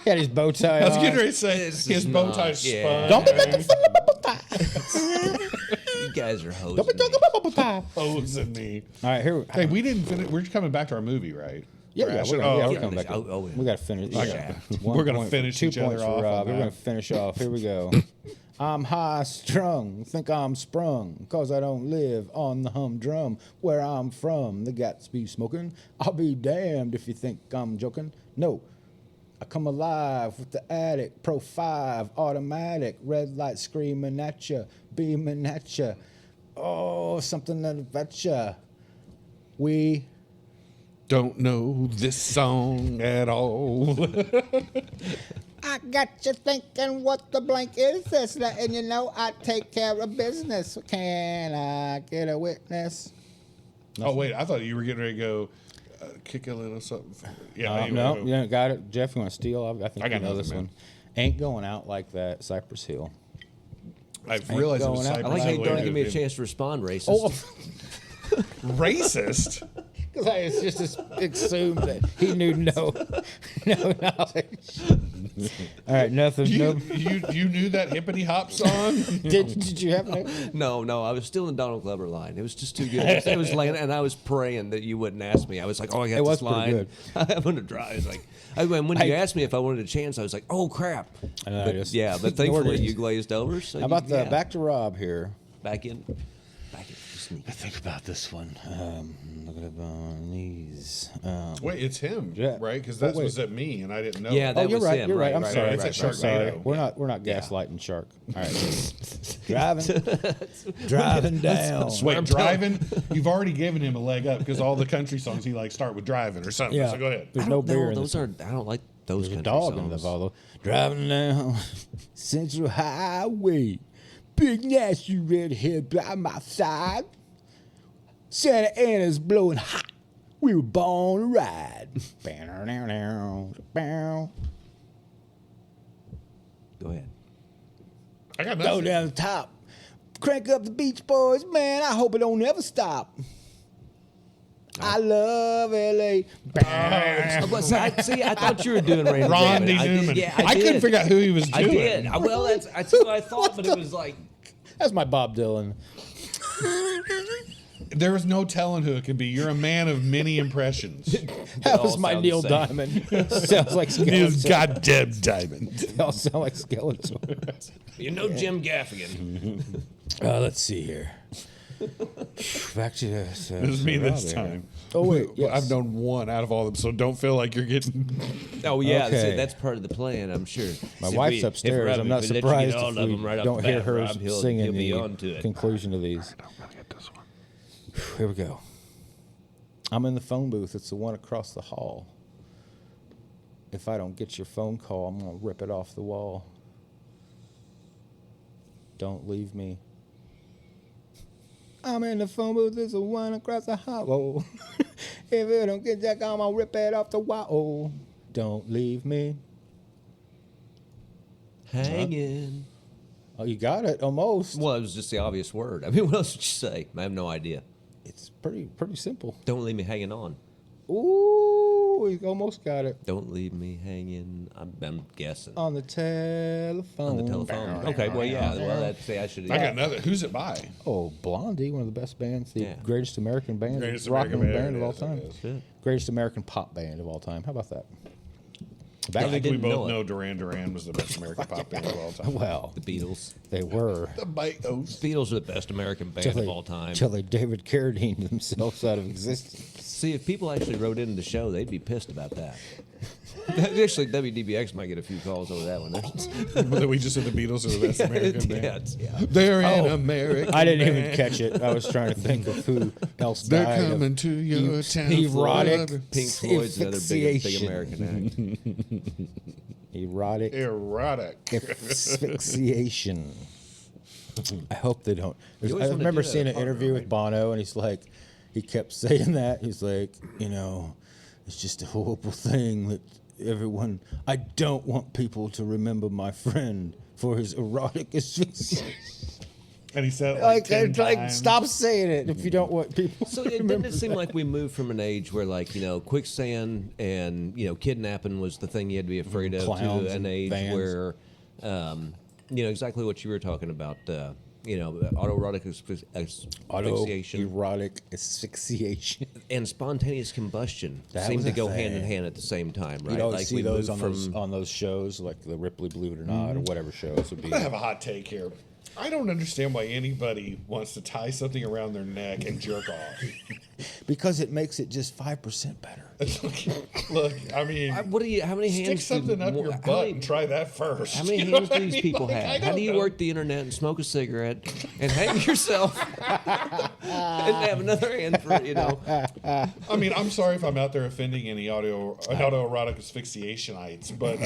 He had his bow tie I was on. getting ready to say This his is bow not- tie's yeah. spun. Don't be making fun of my bow tie. You guys are hosing Don't be talking me. about my bow tie. Hosing me. All right, here. Hey, we didn't finish. We're coming back to our movie, right? Yeah, Thrashin'? we're Oh, coming back. Oh, oh, yeah. We got to finish. Yeah. We're gonna finish 2 each other points for off on Rob. We're that. gonna finish off. Here we go. I'm high strung, think I'm sprung, 'cause I don't live on the humdrum where I'm from. The Gatsby smoking. I'll be damned if you think I'm joking. No, I come alive with the attic, Pro 5, automatic, red light screaming at ya, beaming at ya. Oh, something that'll bet ya. We Don't know this song at all. I got you thinking what the blank is this, letting you know I take care of business. Can I get a witness? Oh wait, I thought you were getting ready to go kick a little something. Yeah, anyway. No, you don't got it. Jeff, you want to steal? I think I got you know nothing, this man. one. Ain't going out like that, Cypress Hill. I've realized it was going out. I Cypress like how you Hill don't way give me a to- chance to respond, racist. Oh, Racist. because I just assumed that he knew no knowledge. All right, nothing. You knew that hippity hop song? Did you have no? No, I was still in Donald Glover line. It was just too good. It was laying, and I was praying that you wouldn't ask me. I was like, oh, I got It was this pretty line. good. I'm gonna drive. It's like, when you asked me if I wanted a chance, I was like, oh crap. And I But, just yeah, but ignored thankfully it. you glazed over. So How about yeah. back to Rob here? back in? Sneak. Think about this one. Look at these. Wait, it's him, Yeah. right? Because Oh, that wait. was at me, and I didn't know. Yeah, Oh, that you're was right. him. You're right. I'm right, sorry. right, I'm right. sorry. Sharknado. We're not gaslighting Shark. All right. driving down. Wait, driving? You've already given him a leg up because all the country songs he likes start with driving or something. Yeah. So go ahead. There's no beer in those this. are. I don't like those There's a country dog in songs. the follow. Driving down Central Highway. Big nasty redhead by my side. Santa Ana's blowing hot. We were born to ride. Go ahead. I got Go nothing. down the top. Crank up the Beach Boys, man. I hope it don't ever stop. I love LA. See, I thought you were doing Randy Ron D. Newman. Newman. Yeah, I couldn't did. figure out who he was I doing. did. Well, that's what I thought, but it was like. That's my Bob Dylan. There was no telling who it could be. You're a man of many impressions. That all was my sound Neil the same. Diamond. Sounds like His Skeletor. goddamn diamond. They all sound like Skeletor. You know Jim Gaffigan. Let's see here. Back to this. This is me this time. Oh, wait. Yes. I've done one out of all of them, so don't feel like you're getting. Oh yeah, Okay. that's part of the plan, I'm sure. My See, wife's if upstairs. I'm not if we let you surprised get all if of we them right off don't the hear bat, her Rob, he'll singing be onto the it. conclusion of these. Here we go. I'm in the phone booth. It's the one across the hall. If I don't get your phone call, I'm going to rip it off the wall. Don't leave me. I'm in the phone booth. It's the one across the hall. Whoa. If I don't get that call, I'm going to rip it off the wall. Don't leave me. Hanging. Oh, you got it almost. Well, it was just the obvious word. I mean, what else would you say? I have no idea. It's pretty simple. Don't leave me hanging on. Ooh, you almost got it. Don't leave me hanging. I'm guessing. On the telephone. On the telephone. Okay, well, yeah. Well, that's I should. I got nothing. Who's it by? Oh, Blondie, one of the best bands, the Yeah. greatest American band, Greatest rock American and band, band of all yes, it time, is. Shit. greatest American pop band of all time. How about that? I Back, think we didn't know both it. know Duran Duran was the best American pop band of all time. well, The Beatles. they were The Beatles. Beatles are the best American band of all time. till they David Carradine themselves out of existence. See, if people actually wrote into the show, they'd be pissed about that. Actually, WDBX might get a few calls over that one. That we just said the Beatles are the best American band. Yeah. They're an American. I didn't even band. catch it. I was trying to think of who else They're died. coming to your town. erotic forever. Pink Floyd's another big asphyxiation. American act. Erotic Erotic. asphyxiation. I hope they don't. You always I wanna remember do that seeing an partner, interview with right? Bono, and he's like, he kept saying that. He's like, it's just a horrible thing that everyone. I don't want people to remember my friend for his erotic asphyxiation. And he said it like 10 times. Stop saying it if you don't want people. So to it remember didn't it seem like we moved from an age where, like, quicksand and kidnapping was the thing you had to be afraid of, Clowns to an and age vans. where, exactly what you were talking about. Autoerotic asphyxiation Autoerotic asphyxiation. and spontaneous combustion That seem was to a go hand in thing. hand at the same time, right? You'd always Like see we those moved on those shows, like the Ripley Believe It or Not, or whatever shows would be. I have a hot take here. I don't understand why anybody wants to tie something around their neck and jerk off. Because it makes it just 5% better. Look, I mean, What do you? How many stick hands? something up your butt and try that first. How many You know hands what do I these mean? people Like, I have? How don't do you know. work the internet and smoke a cigarette and hang yourself and have another hand for I mean, I'm sorry if I'm out there offending any autoerotic asphyxiationites, but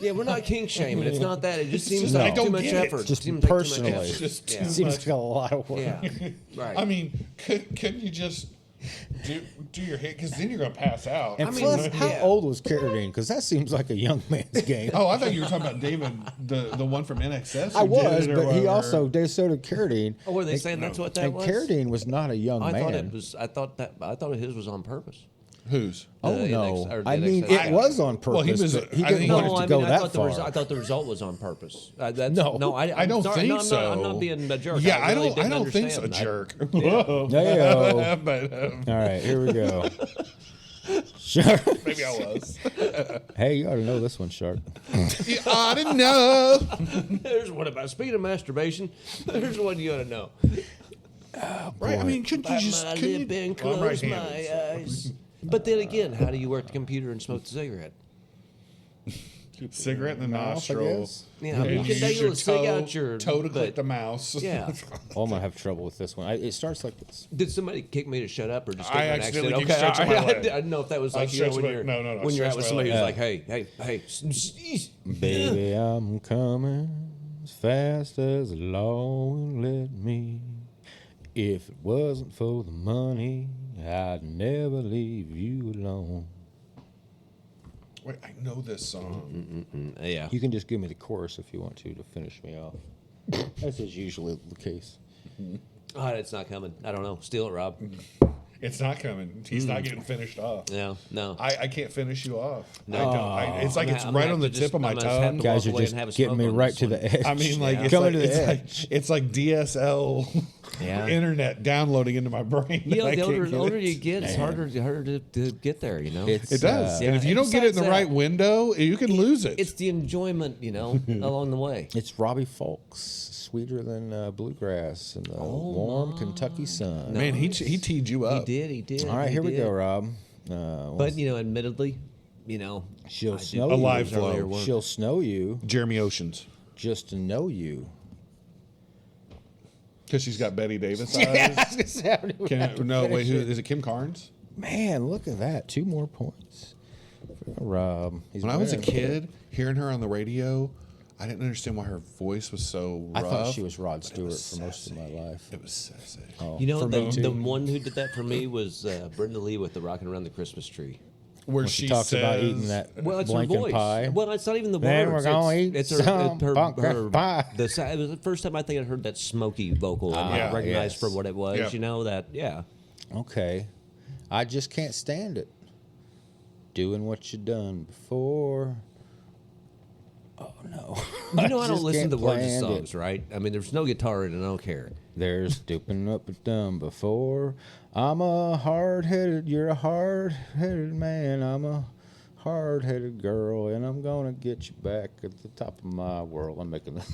Yeah, we're not kink shaming. It's not that. It just seems just- I like too don't much get it. effort. Just Seems like too much personally. effort. it's just Yeah. too Seems much. like a lot of work. Yeah, right. I mean, couldn't you just do your hit? Because then you're going to pass out. And I mean, plus, how yeah. old was Carradine? Because that seems like a young man's game. Oh, I thought you were talking about David, the one from NXS. I who did was, it or but he whatever. also did so did Carradine. Oh, were they saying that's what that And was? Carradine was not a young I man. thought it was. I thought his was on purpose. Whose? Oh The no! NX or the I mean, NXS. it was on purpose. Well, he was- but he I didn't think- want No, it to I go mean, I that thought far. I thought the result was on purpose. No. I I don't think no, so. I'm not being a jerk. Yeah, I really don't. didn't I don't think so. understand. Jerk. Hey-o. but All right, here we go. Shark. maybe I was. Hey, you ought to know this one, Shark. You ought to know. There's one about speaking of masturbation. There's one you ought to know. Right? I mean, couldn't you Bite just? my Couldn't lip you, and Well, I'm close right-handed, my so. eyes. But then again, how do you work the computer and smoke the cigarette? Cigarette in the Mouth, I nostril. guess. Yeah, And you can use dangle your a cig out your toe to click butt. the mouse. Yeah. Oh, I'm gonna have trouble with this one. It starts like this. Did somebody kick me to shut up or just I give me an accidentally accident? kicked straight to my leg. I didn't know if that was I like stretched when my- you're no, when you're out stretched with my somebody leg. who's like, hey. Baby, I'm coming as fast as the law will let me. If it wasn't for the money, I'd never leave you alone. Wait, I know this song. Yeah. You can just give me the chorus if you want to finish me off. This is usually the case. Oh, it's not coming. I don't know. Steal it, Rob. It's not coming. He's not getting finished off. No. I can't finish you off. No. I don't. It's like I'm it's gonna right have on to the just- tip of my I'm gonna have tongue. to Guys walk are away just and have a getting smoke me on right this to one. the edge. I mean, like Yeah. it's Coming like to the it's like DSL Yeah. internet downloading into my brain. You know, I the can't get older it. you get, it's harder to get there, you know? It's, It does. Yeah, And if you and don't get it in the besides right that, window, you can lose it. It's the enjoyment, along the way. It's Robbie Fulks, sweeter than bluegrass in the warm Kentucky sun. Man, he teed you up. He did. All right, he here we did. go, Rob. But, admittedly, she'll I did snow A you. live flow. earlier one. She'll snow you Jeremy Oceans. just to know you. Because she's got Betty Davis eyes. Wait, who is it? Kim Carnes? Man, look at that. 2 more points for Rob. He's When I was a wearing- kid, hearing her on the radio, I didn't understand why her voice was so I rough. thought she was Rod Stewart was for most of my sassy. life. It was sassy. Oh, You know, for me the too. one who did that for me was Brenda Lee with the Rockin' Around the Christmas Tree. Where She talks about eating that Well, it's her blanket voice. pie. Well, it's not even the Then words. we're gonna it's, eat it's her, some pumpkin pie. It was the first time I think I heard that smoky vocal and yeah, I recognized yes. for what it was. Yeah. Yeah. Okay. I just can't stand it. Doing what you done before. Oh, no. I don't just listen can't to the words of plan songs, it. right? I mean, there's no guitar in it. I don't care. There's stooping up and done before. I'm a hard-headed, you're a hard-headed man. I'm a hard-headed girl, and I'm gonna get you back at the top of my world. I'm making the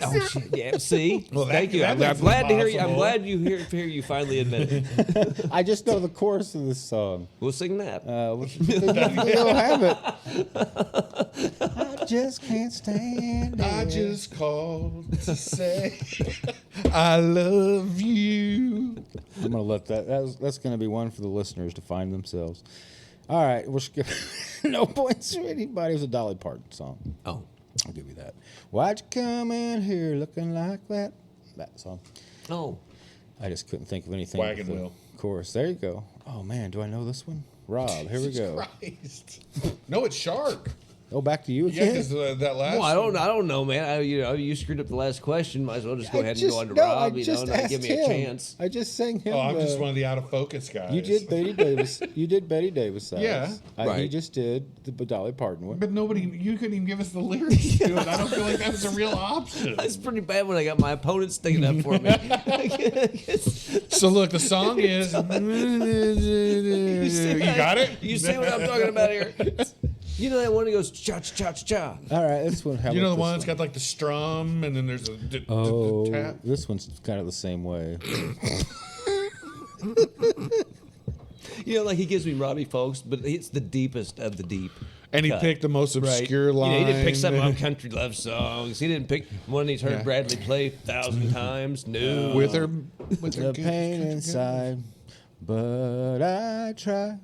Oh, shit. Yeah, see? Well, Thank you. that I'm makes it glad to hear you. I'm possible. glad you hear you finally admit it. I just know the chorus of this song. We'll sing that. You'll have it. I just can't stand it. I just called to say I love you. I'm gonna let that's gonna be one for the listeners to find themselves. All right, we're skipping. No points for anybody. It was a Dolly Parton song. Oh. I'll give you that. Why'd you come in here looking like that? That song. Oh. I just couldn't think of anything. Wagon with the wheel. Chorus. There you go. Oh man, do I know this one? Rob, here we go. Christ. No, it's Shark. Oh, back to you Yeah, again. because that last. Well, I don't know, man. You screwed up the last question. Might as well just go ahead and go on to Rob. Not give me a chance. I just sang him. Oh, I'm just one of the out of focus guys. You did Betty Davis. You did Betty Davis. Size. Yeah. He Right. just did the Dolly Parton one. But you couldn't even give us the lyrics to it. I don't feel like that was a real option. That's pretty bad when I got my opponent sticking up for me. So look, the song is. You got it? You see what I'm talking about here? You know that one that goes cha cha cha cha. All right, this one. You know the one that's got like the strum and then there's a Oh, tap? this one's kind of the same way. You know, like he gives me Robbie Folks, but it's the deepest of the deep. And he cut. picked the most obscure You line. know, he didn't pick some of country love songs. He didn't pick one he's heard Yeah. Bradley play 1,000 times. No. with her The pain inside, but I try.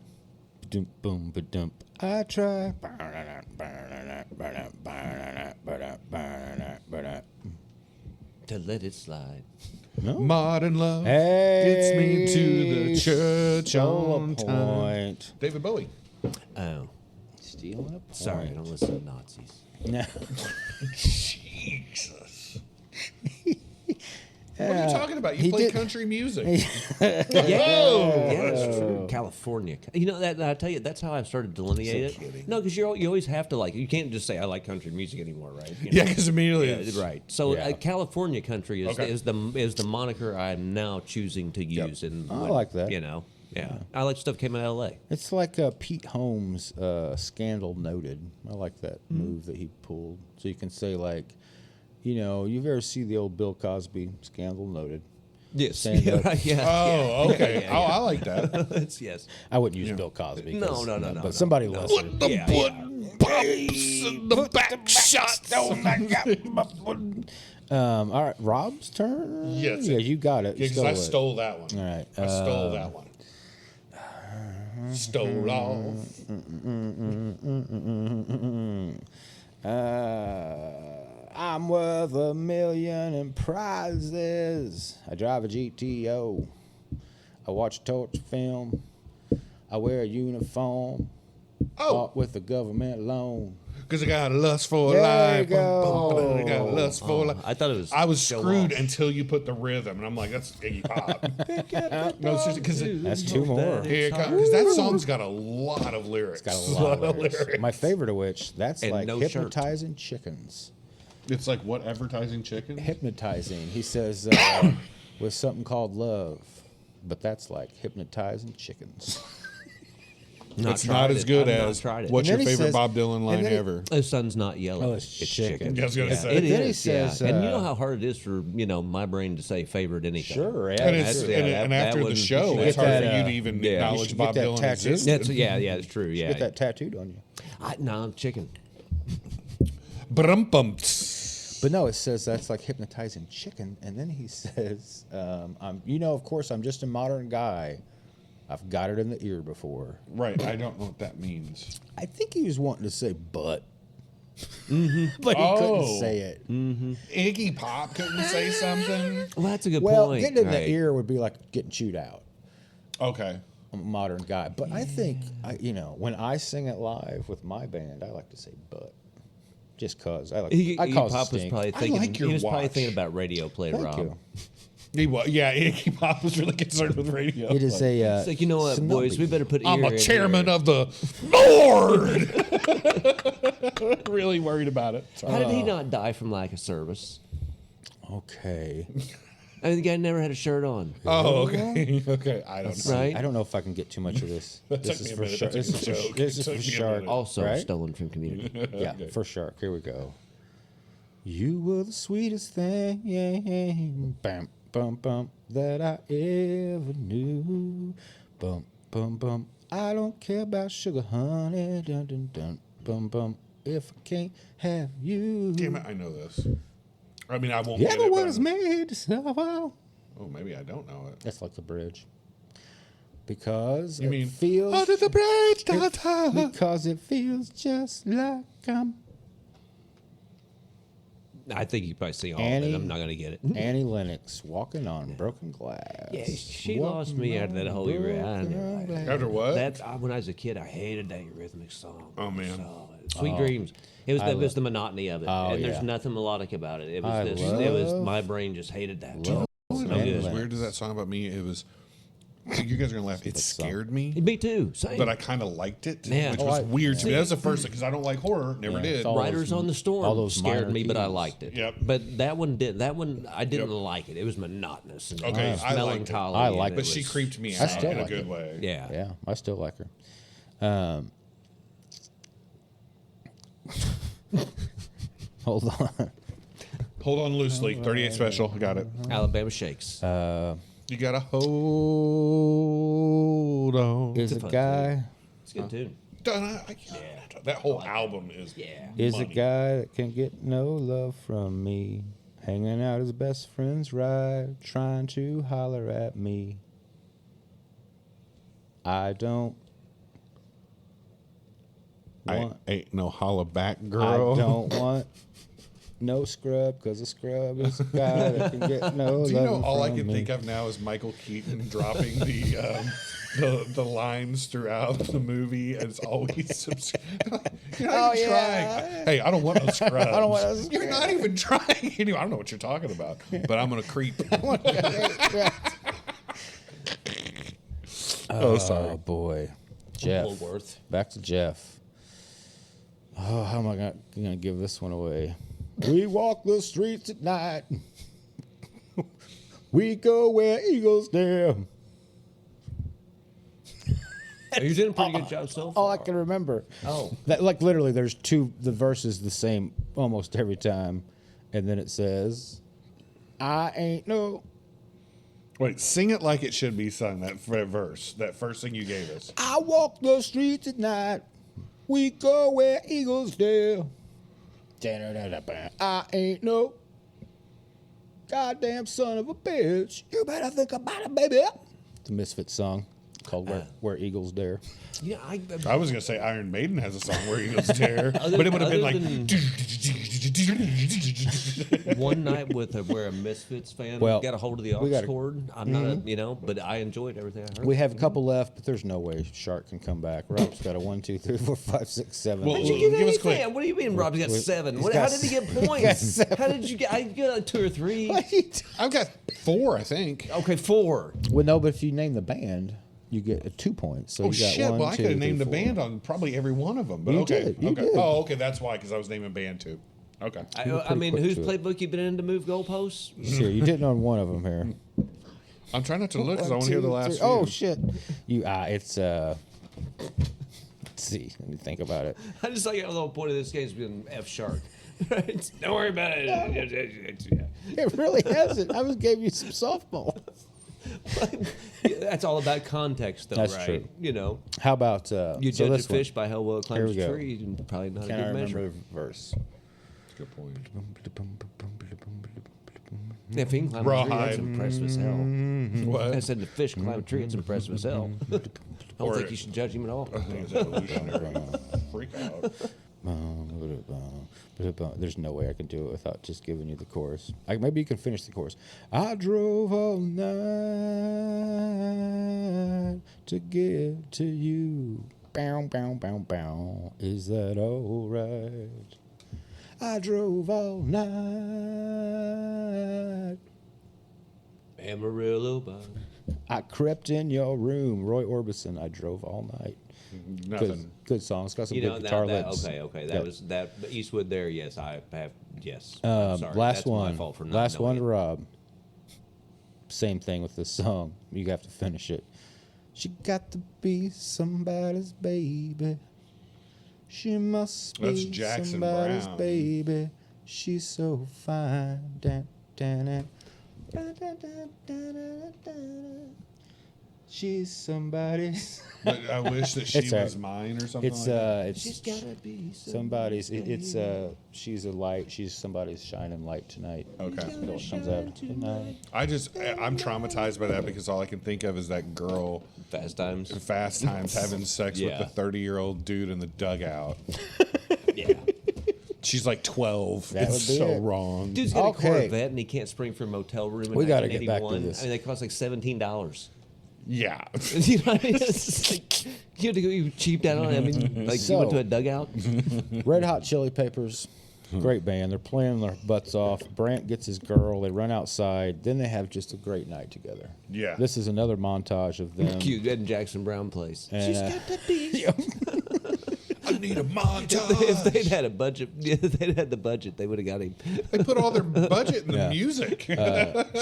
Doom, boom, ba dump. I try. To let it slide. No. Modern love Hey, gets me to the church stole on a time. point. David Bowie. Oh, Stealing a point. sorry, I don't listen to Nazis. No. Jesus. What are you talking about? He You play did- country music. Yeah, that's true. California. You know that I tell you, that's how I started to delineate So it. kidding. No, because you always have to like. You can't just say I like country music anymore, right? You know? Yeah, because immediately it's Right. So Yeah. California country is, Okay. is the moniker I'm now choosing to use. In I like that. You know. Yeah. I like stuff came out of L.A. It's like Pete Holmes' scandal noted. I like that move that he pulled. So you can say like, you've ever see the old Bill Cosby scandal noted? Yes. Stand Yeah, up. right, yeah. Oh, okay. Yeah, Oh, I like that. It's, yes. I wouldn't use Bill Cosby. No, 'cause, no, but no, somebody no. listened. The Yeah, butt pops and the back shot. All right, Rob's turn. Yes. Yeah, you got it. Yeah, because I stole that one. All right. I stole that one. Stole off. I'm worth $1 million in prizes. I drive a GTO. I watch torture film. I wear a uniform. Oh, Bought with a government loan. because I got a lust for There life. you go. I got a lust for life. I thought it was. I was show screwed off. until you put the rhythm, and I'm like, that's Iggy Pop. No, seriously, because That's two more. that song's got a lot of lyrics. Got a lot of lyrics. My favorite of which, that's And like no shirt. hypnotizing chickens. It's like what advertising chicken? Hypnotizing. He says, with something called love. But that's like hypnotizing chickens. It's not as good I've not as tried it. what's And your then he favorite says- Bob Dylan line and then he- ever? The sun's not yellow. Oh, it's chicken. Yeah, I was gonna say. It Then he is, says, and you know how hard it is for my brain to say favorite anything. Sure, yeah. And, that's it's, true. and after the wouldn't- show, you it's should hard get for you that, to even yeah. acknowledge You should Bob get that Dylan tattooed. existed. That's it's true. Yeah, Get that tattooed on you. No, chicken. Brum-bumps. But no, it says that's like hypnotizing chicken. And then he says, of course, I'm just a modern guy. I've got it in the ear before. Right, I don't know what that means. I think he was wanting to say but. But he couldn't say it. Iggy Pop couldn't say something. Well, that's a good Well, point. getting in Right. the ear would be like getting chewed out. Okay. I'm a modern guy. But I think, when I sing it live with my band, I like to say but. Just because. I cause Pop was stink. probably I thinking. like your he was probably watch. thinking about radio play, Thank Rob. you. He was, yeah, Iggy Pop was really concerned with radio. It is a. It's like, you know what, boys, we better put. I'm ear a in chairman here. of the board. Really worried about it. How did he not die from lack of service? Okay. I mean, the guy never had a shirt on. Oh, okay. Okay. I don't know. Right? I don't know if I can get too much of this. That This took is me a for minute. shark. That took This me a is joke. this is Took for me a shark. minute. Also right? stolen from Community. Yeah, for shark. Here we go. You were the sweetest thing, bam, bum, bum, that I ever knew. Bum, bum, bum. I don't care about sugar, honey. Dun, dun, dun, bum, bum. If I can't have you. Damn it, I know this. I mean, I won't Yeah, get the it. one But is made to sell. oh, maybe I don't know it. That's like the bridge. Because You it mean feels under the bridge? Da, da. because it feels just like I'm I think you probably see all of Annie- it. I'm not going to get it. Annie Lennox walking on broken glass. Yeah, she Walking lost me out of that on whole era. I broken never liked glass. After what? when I was a kid, I hated that Eurythmics song. Oh, man. So, Sweet Dreams. It was, it was the monotony of it. Oh, and there's yeah. nothing melodic about it. It was I this, it was love- my brain just hated that. love It's no Annie good. As weird as that song about me, it was. You guys are gonna laugh. It scared me, Me too. Same. but I kind of liked it, Yeah. which Oh, was I- weird to me. That was the first because I don't like horror. Never Yeah, did. it's all Riders those- on the Storm all those scared minor me, but I keys. liked it. Yep. But that one did. That one I didn't Yep. like it. It was monotonous. And Okay, it was I liked it. melancholy. I and like it it. But she was creeped me I out still in a like good it. way. Yeah. Yeah, I still like her. Hold on. Hold on loosely. 38 special. I got it. Alabama Shakes. You gotta hold on. Is a fun guy It's a good tune. I can't. That whole album is. Yeah. is a money. guy that can get no love from me, hanging out his best friend's ride, trying to holler at me. I don't I want. ain't no holla back I girl. don't want no scrub, because a scrub is a guy that can get no Do you know love all I from can me. think of now is Michael Keaton dropping the lines throughout the movie, and it's always you're not even trying. Hey, I don't want no scrubs. I don't want no You're scrubs. not even trying. Anyway, I don't know what you're talking about, but I'm gonna creep. Oh, sorry. Oh boy, Jeff. Woolworth. Back to Jeff. Oh, how am I gonna give this one away? We walk the streets at night. We go where eagles dare. You're doing a pretty good job so far. All I can remember. Oh. That, like, literally, there's the verse is the same almost every time, and then it says, "I ain't no." Wait, sing it like it should be sung. That verse, that first thing you gave us. I walk the streets at night. We go where eagles dare. I ain't no goddamn son of a bitch. You better think about it, baby. It's a Misfits song called Where Eagles Dare. Yeah, I was gonna say Iron Maiden has a song where Eagles Dare, but it would have been like. one night with where a Misfits fan Well, got a hold of the aux we gotta- cord. I'm not, but I enjoyed everything I heard. We have a couple left, but there's no way Shark can come back. Rob's got a 1, 2, 3, 4, 5, 6, 7. Well, How did you get give us anything? quick. What do you mean Rob's got we- 7? he's What, got how did he get got points? 7. How did you get? I got like 2 or 3. I've got 4, I think. Okay, 4. Well, no, but if you name the band, you get 2 points. So Oh you got shit! 1, Well, I 2, could have 3, named the 4. band on probably every one of them. But You okay, did, you okay. did. Oh, okay. That's why, because I was naming band too. Okay. I pretty mean, quick whose to it. playbook you been in to move goalposts? Sure, you didn't on one of them here. I'm trying not to look because I 1, want to hear the 2, last. 3. Oh few. shit! You it's Let's see. Let me think about it. I just like the whole point of this game is being F shark. Right? Don't worry about it. It really hasn't. I just gave you some softball. That's all about context, though, That's right? true. You know, How about you so judge a this one. fish by how well it Here climbs we a go. tree, and probably not Can a I good remember measure. the verse? Good point. If he can climb a tree, that's Rawhide. impressive as hell. What? I said the fish can climb a tree, it's impressive as hell. I don't Or- think you should judge him at all. I think it's evolutionary. Freak out. There's no way I can do it without just giving you the chorus. Maybe you can finish the chorus. I drove all night to get to you. Bow, bow, bow, bow. Is that all right? I drove all night. Amarillo by. I crept in your room. Roy Orbison. I drove all night. Nothing. Good song. It's got some You good know, guitar that, licks. okay. That Yeah. was that Eastwood there. Yes, I have. Yes. I'm sorry. Last That's one. My fault for not Last knowing one to it. Rob. same thing with this song. You have to finish it. She got to be somebody's baby. She must That's be Jackson somebody's Brown. baby. She's so fine. Da, da, da. Da, da, da, da, da, da. She's somebody's. But I wish that she It's all was right. mine or something It's like that. it's She's gotta be somebody's. It's she's a light. She's somebody's shining light tonight. Okay. Until it comes out tonight. I'm traumatized by that because all I can think of is that girl Fast Times. in Fast Times having sex Yeah. with the 30-year-old dude in the dugout. Yeah. She's like 12. That It's would be so it. wrong. Dude's got a Okay. Corvette and he can't spring from a motel room in We gotta get back to 1981. this. I mean, they cost like $17. Yeah. You know what I mean? It's just like, you had to go, you cheaped out on it. I mean, like you went So- to a dugout. Red Hot Chili Peppers, great band. They're playing their butts off. Brant gets his girl. They run outside. Then they have just a great night together. Yeah. This is another montage of them. Cute, Ed and Jackson Brown place. And, She's got to be. I need a montage. If they'd had a budget, if they'd had the budget, they would have got him. They put all their budget in the Yeah. music.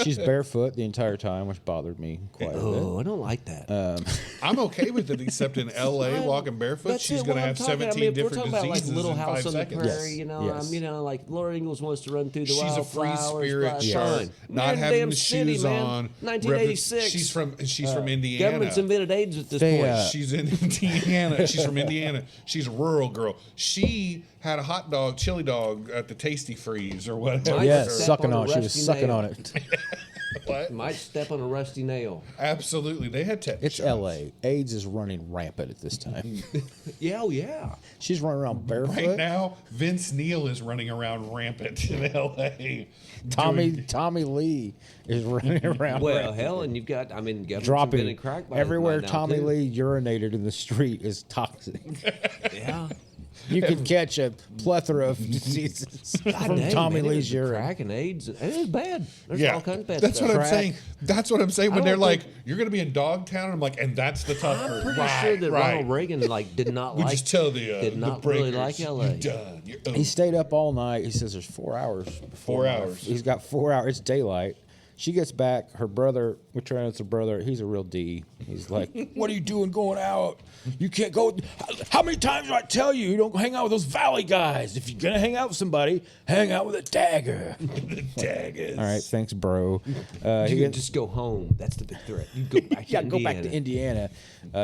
She's barefoot the entire time, which bothered me quite a bit. Oh, I don't like that. I'm okay with it, except in L.A. walking barefoot, That's she's it, going to what I'm have talking- 17 I mean, if different we're talking about diseases like Little in House 5 on the seconds. Prairie, Yes, you know, yes. like Laura Ingalls wants to run through the She's a free wildflowers, spirit fine. shark, not We're in having damn the city, shoes man. on. 1986. She's from Indiana. Government's invented AIDS at this They, point. She's in Indiana. She's from Indiana. She's a rural girl. She had a hot dog, chili dog at the Tasty Freeze or whatever. Might Yeah, step sucking on a on it. She was rusty sucking nail. on it. What? Might step on a rusty nail. Absolutely. They had tetanus It's shots. L.A. AIDS is running rampant at this time. Yeah, oh yeah. She's running around barefoot. Right now, Vince Neil is running around rampant in L.A. Tommy Lee is running around. Well, rampant. hell, and you've got, I mean, government's dropping invented crack by everywhere now, Tommy too. Lee urinated in the street is toxic. Yeah. You can catch a plethora of diseases God from dang, Tommy man, it Lee's was the urine. crack and AIDS. It is bad. There's Yeah, all kinds of bad that's stuff. what I'm Crack. saying. That's what I'm saying when I they're don't like, think- "You're going to be in Dogtown." I'm like, and that's the tough I'm part. pretty Right, sure that right. Ronald Reagan like did not We like just tell the did not the really breakers, like LA. You're done. You're He stayed up all night. He says there's 4 hours. Before 4 hours. He's got 4 hours. It's daylight. She gets back. Her brother, which turns her brother, he's a real D. He's like, "What are you doing going out? You can't go. How many times do I tell you don't hang out with those Valley guys? If you're gonna hang out with somebody, hang out with a dagger." Daggers. All right, thanks, bro. You He can gets, just go home. That's the big threat. You go back to yeah, Indiana. go back to Indiana.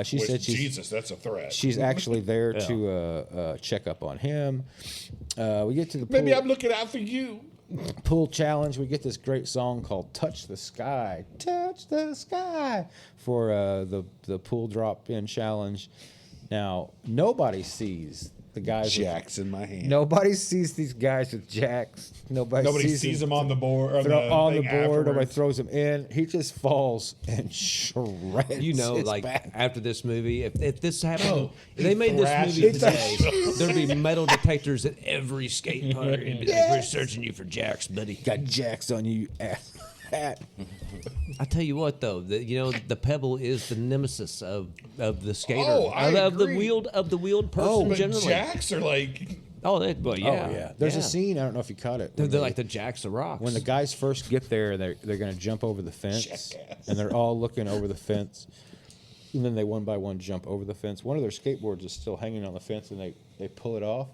She Which, said she's Jesus, that's a threat. she's actually there to check up on him. We get to the pool. Maybe I'm looking out for you. Pool challenge. We get this great song called "Touch the Sky." Touch the sky for the pool drop in challenge. Now nobody sees the guys. Jacks in my hand. Nobody sees these guys with jacks. Nobody sees him on the board. on the board. Nobody Afterwards. throws him in. He just falls and shreds. You know, his like back. after this movie, if this happened, Oh, if they made this thrashes movie himself. today, there'd be metal detectors at every skate park. It'd be like, we're searching you for jacks, buddy. got jacks on you, ass. Hat. I tell you what, though, the pebble is the nemesis of the skater, Oh, I of the agree. wheeled person But generally. jacks are like, Oh, well, yeah, Oh yeah. There's a scene. I don't know if you caught it. They're when they- like the jacks of rocks. when the guys first get there, they're going to jump over the fence, Jackass. and they're all looking over the fence, and then they one by one jump over the fence. One of their skateboards is still hanging on the fence, and they pull it off,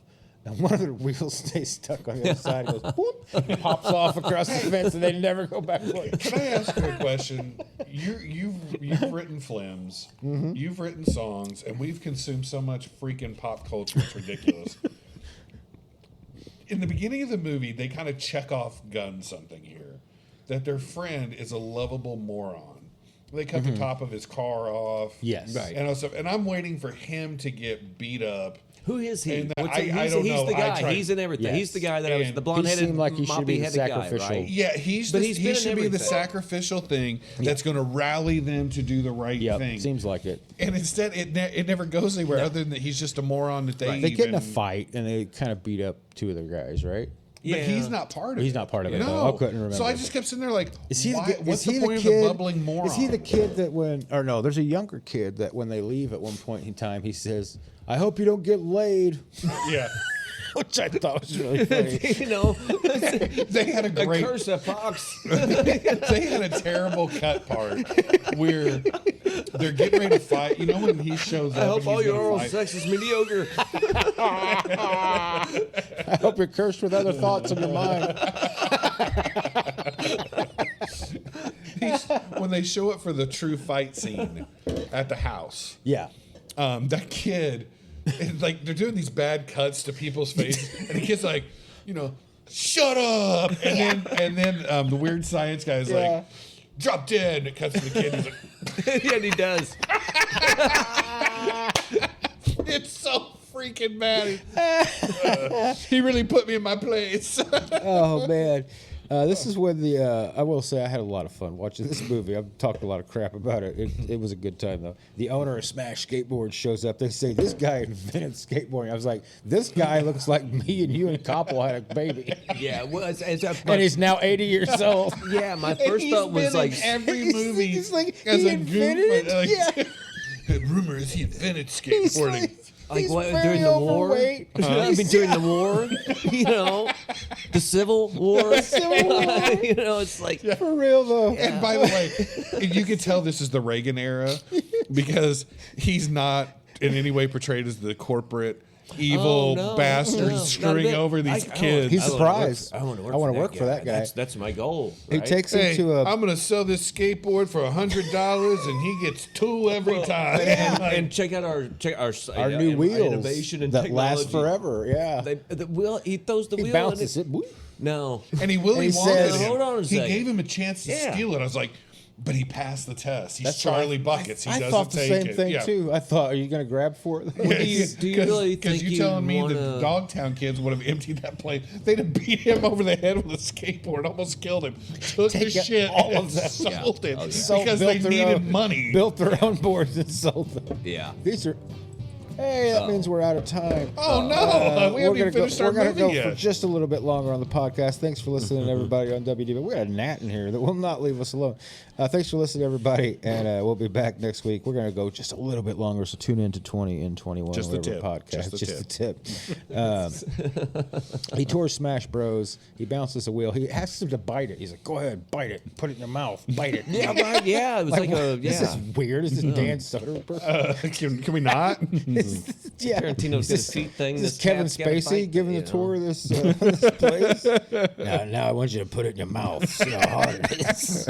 and one of their wheels stays stuck on the other side, and goes whoop, and pops off across the fence, and they never go back. can I ask you a question? You've written films, you've written songs, and we've consumed so much freaking pop culture. It's ridiculous. In the beginning of the movie, they kind of check off gun something here, that their friend is a lovable moron. They cut the top of his car off. Yes. Right. And also, and I'm waiting for him to get beat up. Who is he? And What's I he's, don't he's know. the I guy. tried- He's in everything. Yes. He's the guy that was And the he blonde-headed, seemed like he should be the moppy-headed guy, sacrificial. right? Yeah, But he he's been in should be the everything. sacrificial thing that's going to rally them to do the right Yep, thing. seems like it. And instead, it never goes anywhere other than that he's just a moron that they They get in a even- fight, and they kind of beat up two other guys, right? But Yeah. he's not part of it. He's not part of it, No. though. I couldn't remember. So I just kept sitting there like, Is he why, the, what's is he the point kid, of the bubbling moron? Is he the kid that when, or no, there's a younger kid that when they leave at one point in time, he says, "I hope you don't get laid." Yeah. which I thought was really funny. You know, They had a a great. curse of fox. They had a terrible cut part where they're getting ready to fight. You know when he shows up. I hope and all he's your gonna oral fight? sex is mediocre. I hope you're cursed with other thoughts in your mind. When they show up for the true fight scene at the house, Yeah. that kid, and, like they're doing these bad cuts to people's faces, and the kid's like, you know, shut up, and then the weird science guy is like, drop dead, and it cuts to the kid. And he's like, Yeah, and he does. it's so freaking bad. He really put me in my place. Oh man, this is when the I will say I had a lot of fun watching this movie. I've talked a lot of crap about it. It was a good time though. The owner of Smash Skateboards shows up. They say this guy invented skateboarding. I was like, this guy looks like me and you and Koppel had a baby, Yeah, well, it's and he's now 80 years old. yeah. My first thought was like, every movie He's like, as he a invented goof. it? Like, Yeah. rumor is he invented He's skateboarding. like he's what, very during the war? overweight. I mean, during the war, you know, the Civil War. Civil War. You know, it's like For real though. And by the way, you can tell this is the Reagan era because he's not in any way portrayed as the corporate evil no, bastard no, not a screwing bit. over these I kids. He's I wanna work- surprised. I want to work. I wanna work for that guy. That's my goal. He right? takes Hey, him to a. I'm gonna sell this skateboard for $100, and he gets 2 every time. and check out our our new wheels innovation and that technology. last forever. Yeah. The wheel. He throws the He wheel. bounces and it. Whoop. No. And he Willy And he Wonka says- him. Hold on a He second. gave him a chance to Yeah. steal it. I was like, but he passed the test. He's That's Charlie right. Buckets. He I doesn't thought the take same it. thing Yeah. too. I thought, are you going to grab for it? do you really think you you'd telling me the wanna- Dogtown kids would have emptied that plane? They'd have beat him over the head with a skateboard, almost killed him, took Take the shit, all and of that. sold it So because built they their needed own- money. Built their own boards and sold them. Yeah. These are. Hey, that means we're out of time. Oh no, we haven't even finished our We're gonna movie go yet. for just a little bit longer on the podcast. Thanks for listening, everybody on WDB. We got a gnat in here that will not leave us alone. Thanks for listening, everybody, and we'll be back next week. We're gonna go just a little bit longer, so tune in to 20 and 21. Just the whatever tip. podcast. Just the tip. He tours Smash Bros. He bounces a wheel. He asks him to bite it. He's like, "Go ahead, bite it. Put it in your mouth. Bite it." Yeah, right. Yeah, it was like a This is weird. Is this Dan Soderbergh? Can we not? Yeah. Tarantino's got a feet thing. Is this this Kevin cat's gotta Spacey fight, giving you the know. tour of this, this place? Now I want you to put it in your mouth. See how hard it is.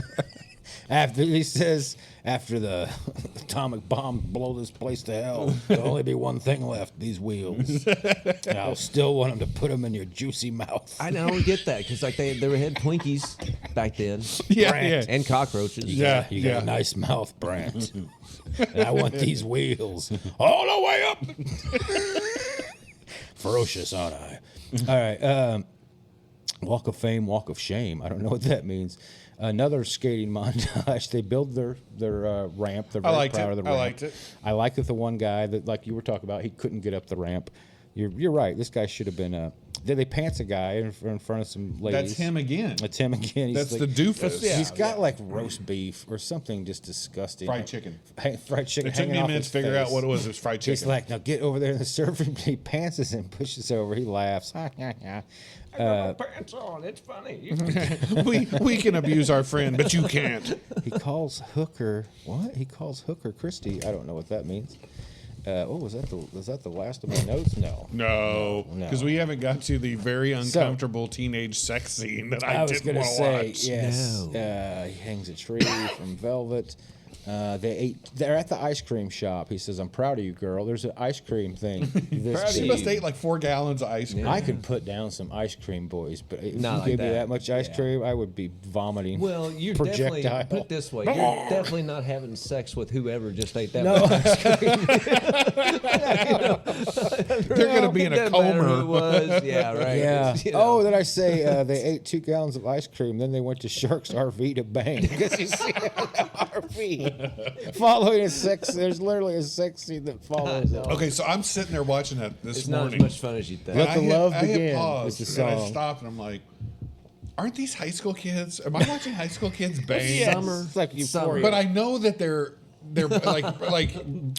After he says, after the atomic bomb blow this place to hell, there'll only be one thing left: these wheels. And I'll still want them to put them in your juicy mouth. I don't get that because like they had Twinkies back then. Yeah, Brant. And cockroaches. Yeah. You got a nice mouth, Brant. And I want these wheels all the way up. Ferocious, aren't I? All right. Walk of Fame, Walk of Shame. I don't know what that means. Another skating montage. They build their ramp. They're very liked proud it. of the I ramp. liked it. I like that the one guy that, like you were talking about, he couldn't get up the ramp. You're right. This guy should have been. They pants a guy in front of some ladies. That's him again. That's him again. He's That's like, the doofus. He's got like roast beef or something just disgusting. Fried chicken. Fried chicken. It took hanging me a off minute his to figure face. out what it was. It was fried chicken. He's like, now get over there in the surf room. He pantses him, pushes over. He laughs. I got my pants on. It's funny. we can abuse our friend, but you can't. He calls Hooker. What? He calls Hooker Christie. I don't know what that means. Was that the last of my notes? No. No, because we haven't got to the very uncomfortable teenage sex scene that I was didn't gonna want to say watch. yes. No. He hangs a tree from velvet. They're at the ice cream shop. He says, "I'm proud of you, girl." There's an ice cream thing. She must have ate like 4 gallons of ice cream. I could put down some ice cream, boys, but if Not you like gave me that. that much ice cream, I would be vomiting. Well, you're projectile. definitely put it this way. You're definitely not having sex with whoever just ate that. No. They're going to be in a Doesn't matter who it coma. was. Yeah, right. Yeah. You know. Oh, then I say they ate 2 gallons of ice cream. Then they went to Shark's RV to bang. Because you see RV following a sex. There's literally a sex scene that follows it. Okay, so I'm sitting there watching that this It's not morning. as much fun as you think. Let and the love I hit begin pause, is the and I song. stopped, and I'm like, aren't these high school kids? Am I watching high school kids bang? Yes. Summer. It's like Summer. Euphoria. But I know that they're they're like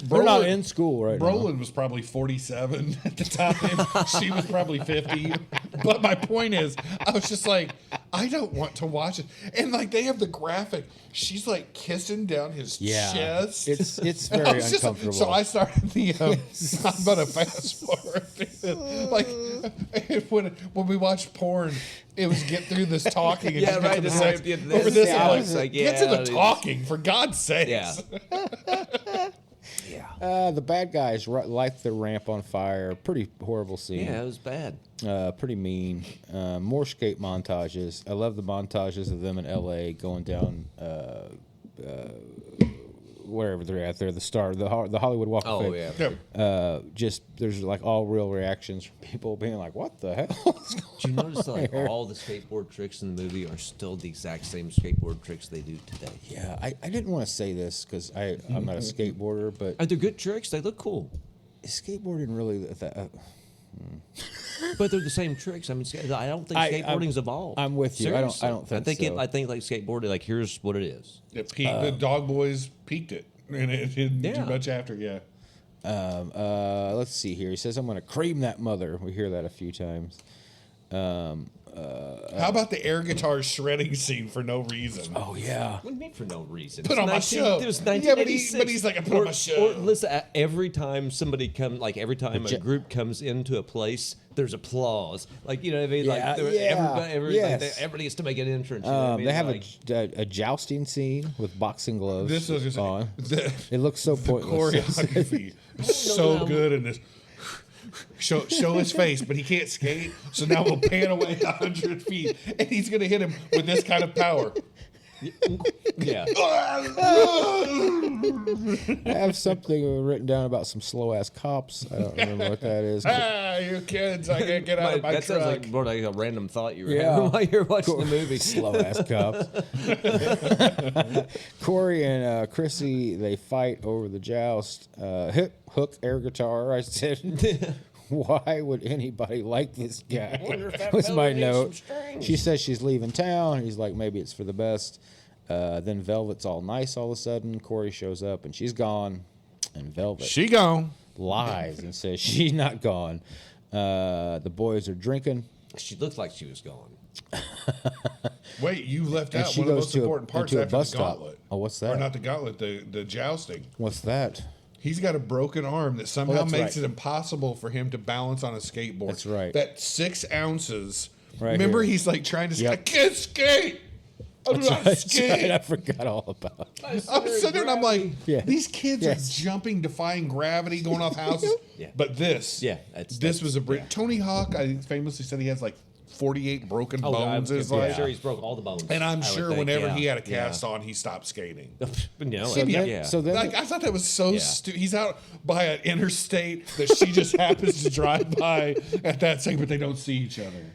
They're not in school right now. Brolin was probably 47 at the time. She was probably 50. But my point is, I was just like, I don't want to watch it. And like they have the graphic. She's like kissing down his chest. It's And I very was just- uncomfortable. so I started the. I'm gonna fast forward. Like when we watched porn, it was get through this talking and Yeah, just right, get to the just sex. like, get to Over this. this, Yeah, I'm it's like, get to yeah, the it's- talking for God's sakes. Yeah. The bad guys light the ramp on fire. Pretty horrible scene. Yeah, it was bad. Pretty mean. More skate montages. I love the montages of them in L.A. going down wherever they're at there. The Hollywood Walk of Oh, Fame. yeah. Just there's like all real reactions from people being like, "What the hell?" is Do you going notice on like here?" all the skateboard tricks in the movie are still the exact same skateboard tricks they do today? Yeah, I didn't want to say this because I'm not a skateboarder, but They're good tricks. They look cool, is skateboarding really that? but they're the same tricks. I mean, I don't think skateboarding's evolved. I'm with you. I don't Seriously. think so. I think like skateboarding. Like here's what it is. It peaked, the Dog Boys peaked it, and it didn't do Yeah. much after. Yeah. Let's see here. He says, "I'm going to cream that mother." We hear that a few times. How about the air guitar shredding scene for no reason? Oh yeah. What do you mean for no reason? Put It's on my 19 show. It was Yeah, but 1986. he's like, I put on my show. Or listen, every time somebody every time a group comes into a place, there's applause. Like you know what I mean? Yeah, Like yeah, everybody gets to make an entrance. You know what I mean? They have Like, a jousting scene with boxing gloves This was just on. the It looks so pointless. choreography is so good in this. Show his face, but he can't skate. So now we'll pan away 100 feet, and he's gonna hit him with this kind of power. yeah. I have something written down about some slow ass cops. I don't remember what that is. Ah, you kids! I can't get out of my That sounds truck. like more like a random thought you were Yeah. having while you're watching the movie. Slow ass cops. Corey and Chrissy, they fight over the joust. Hip hook air guitar. I said, why would anybody like this guy? Was my note. She says she's leaving town. He's like, maybe it's for the best. Then Velvet's all nice all of a sudden. Corey shows up and she's gone. And Velvet She gone. lies and says she's not gone. The boys are drinking. She looked like she was gone. Wait, you left And out she one of the goes most to a- important parts into a after bus the stop. gauntlet. Oh, what's Or that? not the gauntlet, the jousting. What's that? He's got a broken arm that somehow that's makes right. it impossible for him to balance on a skateboard. That's right. That 6 ounces. Right Remember, here. he's like trying to Yep. I can't skate. I do not That's skate. right, I forgot all about it. I'm sitting there and I'm like, Yeah. these kids Yes. are jumping, defying gravity, going off houses. Yeah. But this, that's- was a break. Tony Hawk, I famously said he has like 48 broken Oh, bones. in his life. sure he's broke all the bones. And I'm I would sure think, whenever yeah, he had a yeah. cast on, he stopped skating. No, So then, yeah. so then Like I thought that was so Yeah. stupid. He's out by an interstate that she just happens to drive by at that second, but they don't see each other.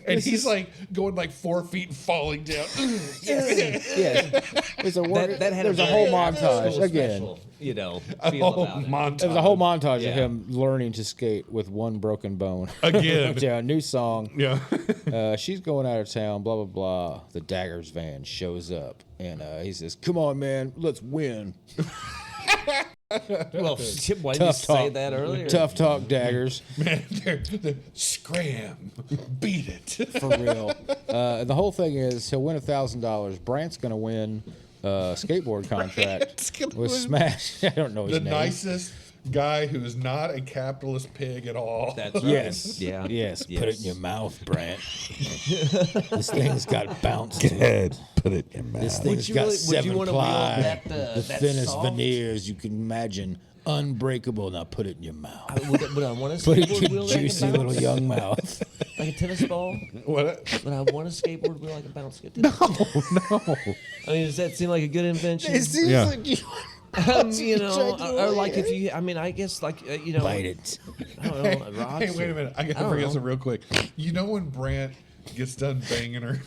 And he's like going like 4 feet and falling down. yes, there's a work, that had there's a very whole after montage school again. special, you know, A feel whole about it. montage. There's a whole montage of Yeah. him learning to skate with one broken bone. Again. Yeah, new song. Yeah. She's going out of town. Blah blah blah. The Daggers van shows up, and he says, "Come on, man, let's win." Well, why did you Tough say talk. that earlier? Tough talk, Daggers. Man, they're scram. Beat it. For real. The whole thing is he'll win $1,000. Brant's going to win a skateboard Brant's contract gonna with win. Smash. I don't know his The name. nicest guy who is not a capitalist pig at all. That's right. Yes. Yeah. Yes. Put it Yes. in your mouth, Brant. This thing's got bounce to it. Put it in your This mouth. thing's you got really- would you 7 wanna ply. wield that, the that thinnest soft? veneers you can imagine. Unbreakable. Now put it in your mouth. Would I want to Put it skateboard in wheel your like a juicy bounce? little young mouth. Like a tennis ball? What? Would I want a skateboard wheel like a bounce? No. I mean, does that seem like a good invention? It seems Yeah. like you You know, tried to or like if lay you, I mean, I guess like, you know, bite it. I don't know, rocks Hey, wait a minute. I got to don't bring know. this up real quick. You know when Brant gets done banging her.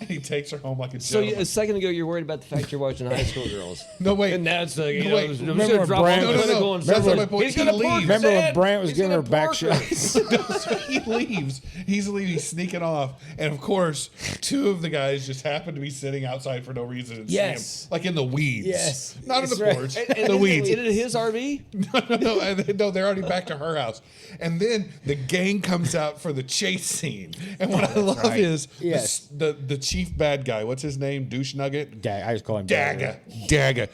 He takes her home like a So gentleman. a second ago, you're worried about the fact you're watching high school girls. No, wait. And now it's like, you No, know, wait. I'm just Remember gonna when drop Brant on was- political and That's stuff. not my point. He's He gonna leaves. pork her, Remember when Dad. Brant was He's giving her gonna back pork her. shots? So he leaves. He's leaving. He's sneaking off. And of course, two of the guys just happen to be sitting outside for no reason and see Yes. him. Like in the weeds. Yes. Not in That's the right. porch. And the weeds. Is it his RV? No, they're already back to her house. And then the gang comes out for the chase scene. And what I love is Yes. the chief bad guy. What's his name? Douche Nugget? I just call him Dagger. Dagger.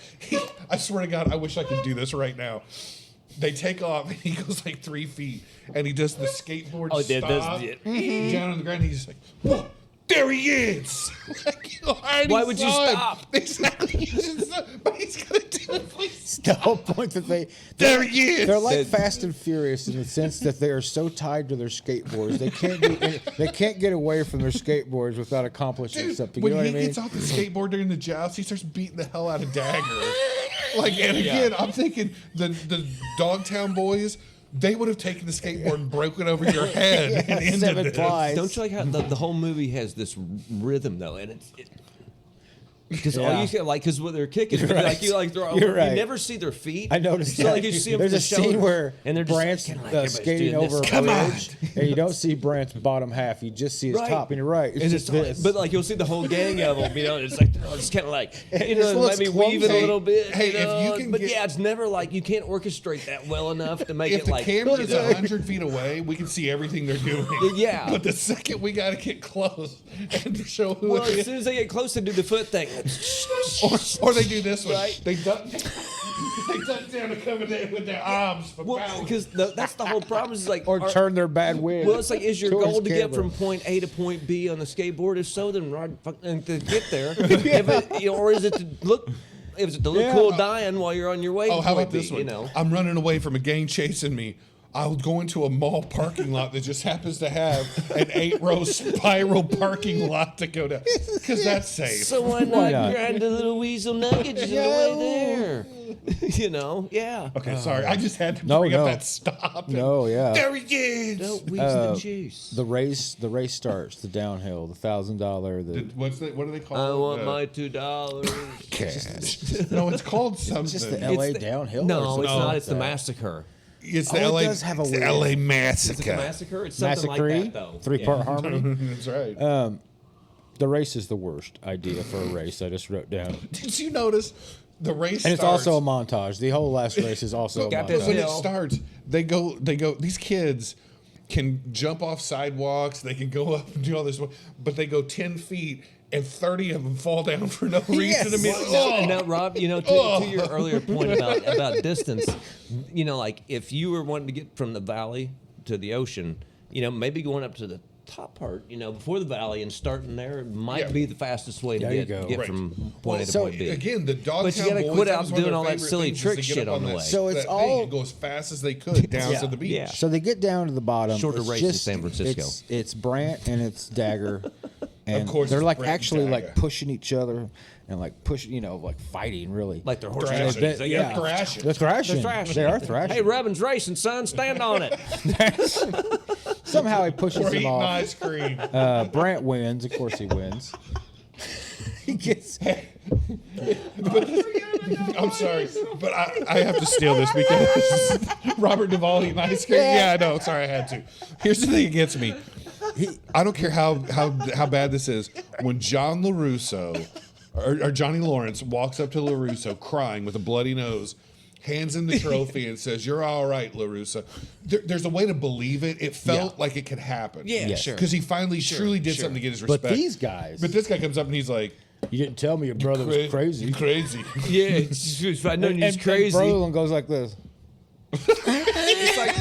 I swear to God, I wish I could do this right now. They take off and he goes like 3 feet and he does the skateboard stop down on the ground. He's just like, whoa, there he is. Like, you already Why would you saw him. stop? Exactly. But he's gonna do it. Please. The whole point that There he is. they're like Fast and Furious in the sense that they are so tied to their skateboards they can't get away from their skateboards without accomplishing Dude, something. when You know he what I mean? gets off the skateboard during the joust, he starts beating the hell out of Dagger. Like, and again, I'm thinking the Dogtown boys, they would have taken the skateboard and broken over your head and ended 7 this. plies. Don't you like how the whole movie has this rhythm though, and because all you see, like, because what they're kicking, You're right. You're right. You never see their feet. I noticed so that. like you see them There's from a the shoulder, scene where and they're just Brant's kinda like everybody's skating doing this. over a Come on. bridge, and you don't see Brant's bottom half. You just see his Right. top, and you're right. It's And just it's this. but like you'll see the whole gang of them, you know. It's like it's kind of like you just know, looks maybe weaving a clumsy. little bit. Hey, you if know, you can but get- yeah, it's never like you can't orchestrate that well enough to make If it the like camera's you know, 100 feet away, we can see everything they're doing. Yeah. But the second we got to get close and show who Well, it as is. soon as they get close, they do the foot thing. Or they do this one. Right. They duck down to come in with their arms for Well, power. because that's the whole problem. Is like, or turn their bad wig. well, it's like, is your towards goal to get camera. from point A to point B on the skateboard? If so, then ride fucking to get there. If it, you know, or is it to look? Is it to look cool dying while you're on your way? Oh, to how point about this B, one? You know, I'm running away from a gang chasing me. I was going to a mall parking lot that just happens to have an 8-row spiral parking lot to go down. Because that's safe. so why Why not not? grind a little weasel nuggets on the way there? You know, yeah. Okay, sorry. I just had to No, bring no. up that stop. No, yeah. There he is. Don't weasel the juice. The race starts. The downhill. The $1,000. The What do they call I it? want my $2. cash. No, it's called something. just the LA downhill. or No, something it's like not. It's the that? massacre. It's the Oh, it LA. does have a it's the weird- LA Is it the massacre. massacre? It's something Massacre. like that, though. 3-part Yeah. harmony. That's right. The race is the worst idea for a race. I just wrote down. Did you notice the race? And it's starts, also a montage. The whole last race is also a Got But this when montage. it hill. starts, they go. These kids can jump off sidewalks. They can go up and do all this, but they go 10 feet, and 30 of them fall down for no reason. Yes. Immediately. And now, Rob, you know, to your earlier point about distance, you know, like if you were wanting to get from the valley to the ocean, you know, maybe going up to the top part, you know, before the valley and starting there might Yeah. be the fastest way to There you get go. Right. from point Well, A to so, point B. Again, the Dogtown But you gotta boys, quit that out was one of doing their all that favorite silly things, is trick to get shit up on the that- way. So it's that all- thing and go as fast as they could down Yeah. to the beach. Yeah. So they get down to the bottom. Shorter It's race in just- San Francisco. It's Brant and it's Dagger. And course they're it's like Brant and actually Dagger. like pushing each other and like pushing, you know, like fighting really. Like they're horse Thrashing. racing. They yeah. got thrashing. They're thrashing. They're thrashing. They are thrashing. Hey, Robin's racing, son. Stand on it. Somehow he pushes Or him eating off. ice cream. Brant wins. Of course he wins. He gets. I'm sorry, but I have to steal this because Robert Duvall eating ice cream. Yeah, I know. Sorry, I had to. Here's the thing that gets me. I don't care how bad this is. When John LaRusso or Johnny Lawrence walks up to LaRusso crying with a bloody nose, hands him the trophy and says, "You're all right, LaRusso." There's a way to believe it. It felt like it could happen. Yeah, sure. Because he finally truly did something to get his But respect. these guys. But this guy comes up and he's like, You didn't tell me your brother was crazy. Crazy. Yeah, if I'd known you was And crazy. Brolin goes like this. It's like,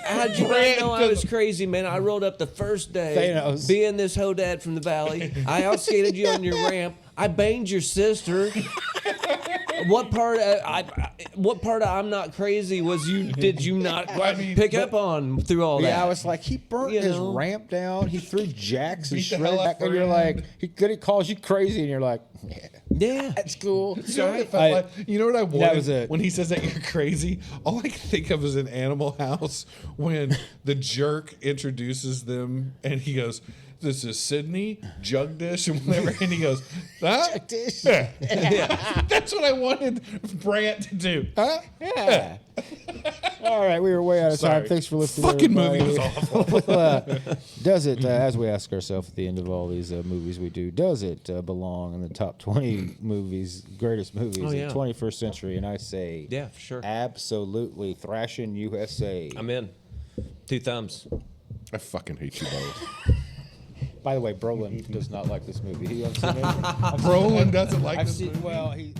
how'd you not know I was crazy, man? I rolled up the first day, Thanos. being this hoe dad from the valley. I outskated you on your ramp. I banged your sister. What part? What part of I'm not crazy was you? Did you not pick up on through all that? Yeah, I was like, he burnt You his know? ramp down. He threw jacks and Beat the shredded hell back, out and you're of like, he calls you crazy, and you're like, yeah, Yeah. that's cool. You know what it felt like? You know what I wanted? was it. When he says that you're crazy, all I can think of is an Animal House when the jerk introduces them and he goes, "This is Sydney, Jugdish," and whatever, and he goes, "Huh?" Jugdish. Yeah. That's what I wanted Brant to do. Huh? Yeah. All right, we were way out of Sorry. time. Thanks for listening. Fucking movie everybody. was awful. Well, does it, as we ask ourselves at the end of all these movies we do, does it belong in the top 20 movies, greatest movies Oh, yeah. in the 21st century? And I say, Yeah, for sure. absolutely. Thrashin' USA. I'm in. 2 thumbs. I fucking hate you both. By the way, Brolin does not like this movie. He I've seen it. Brolin doesn't like I've this seen, movie. well, he.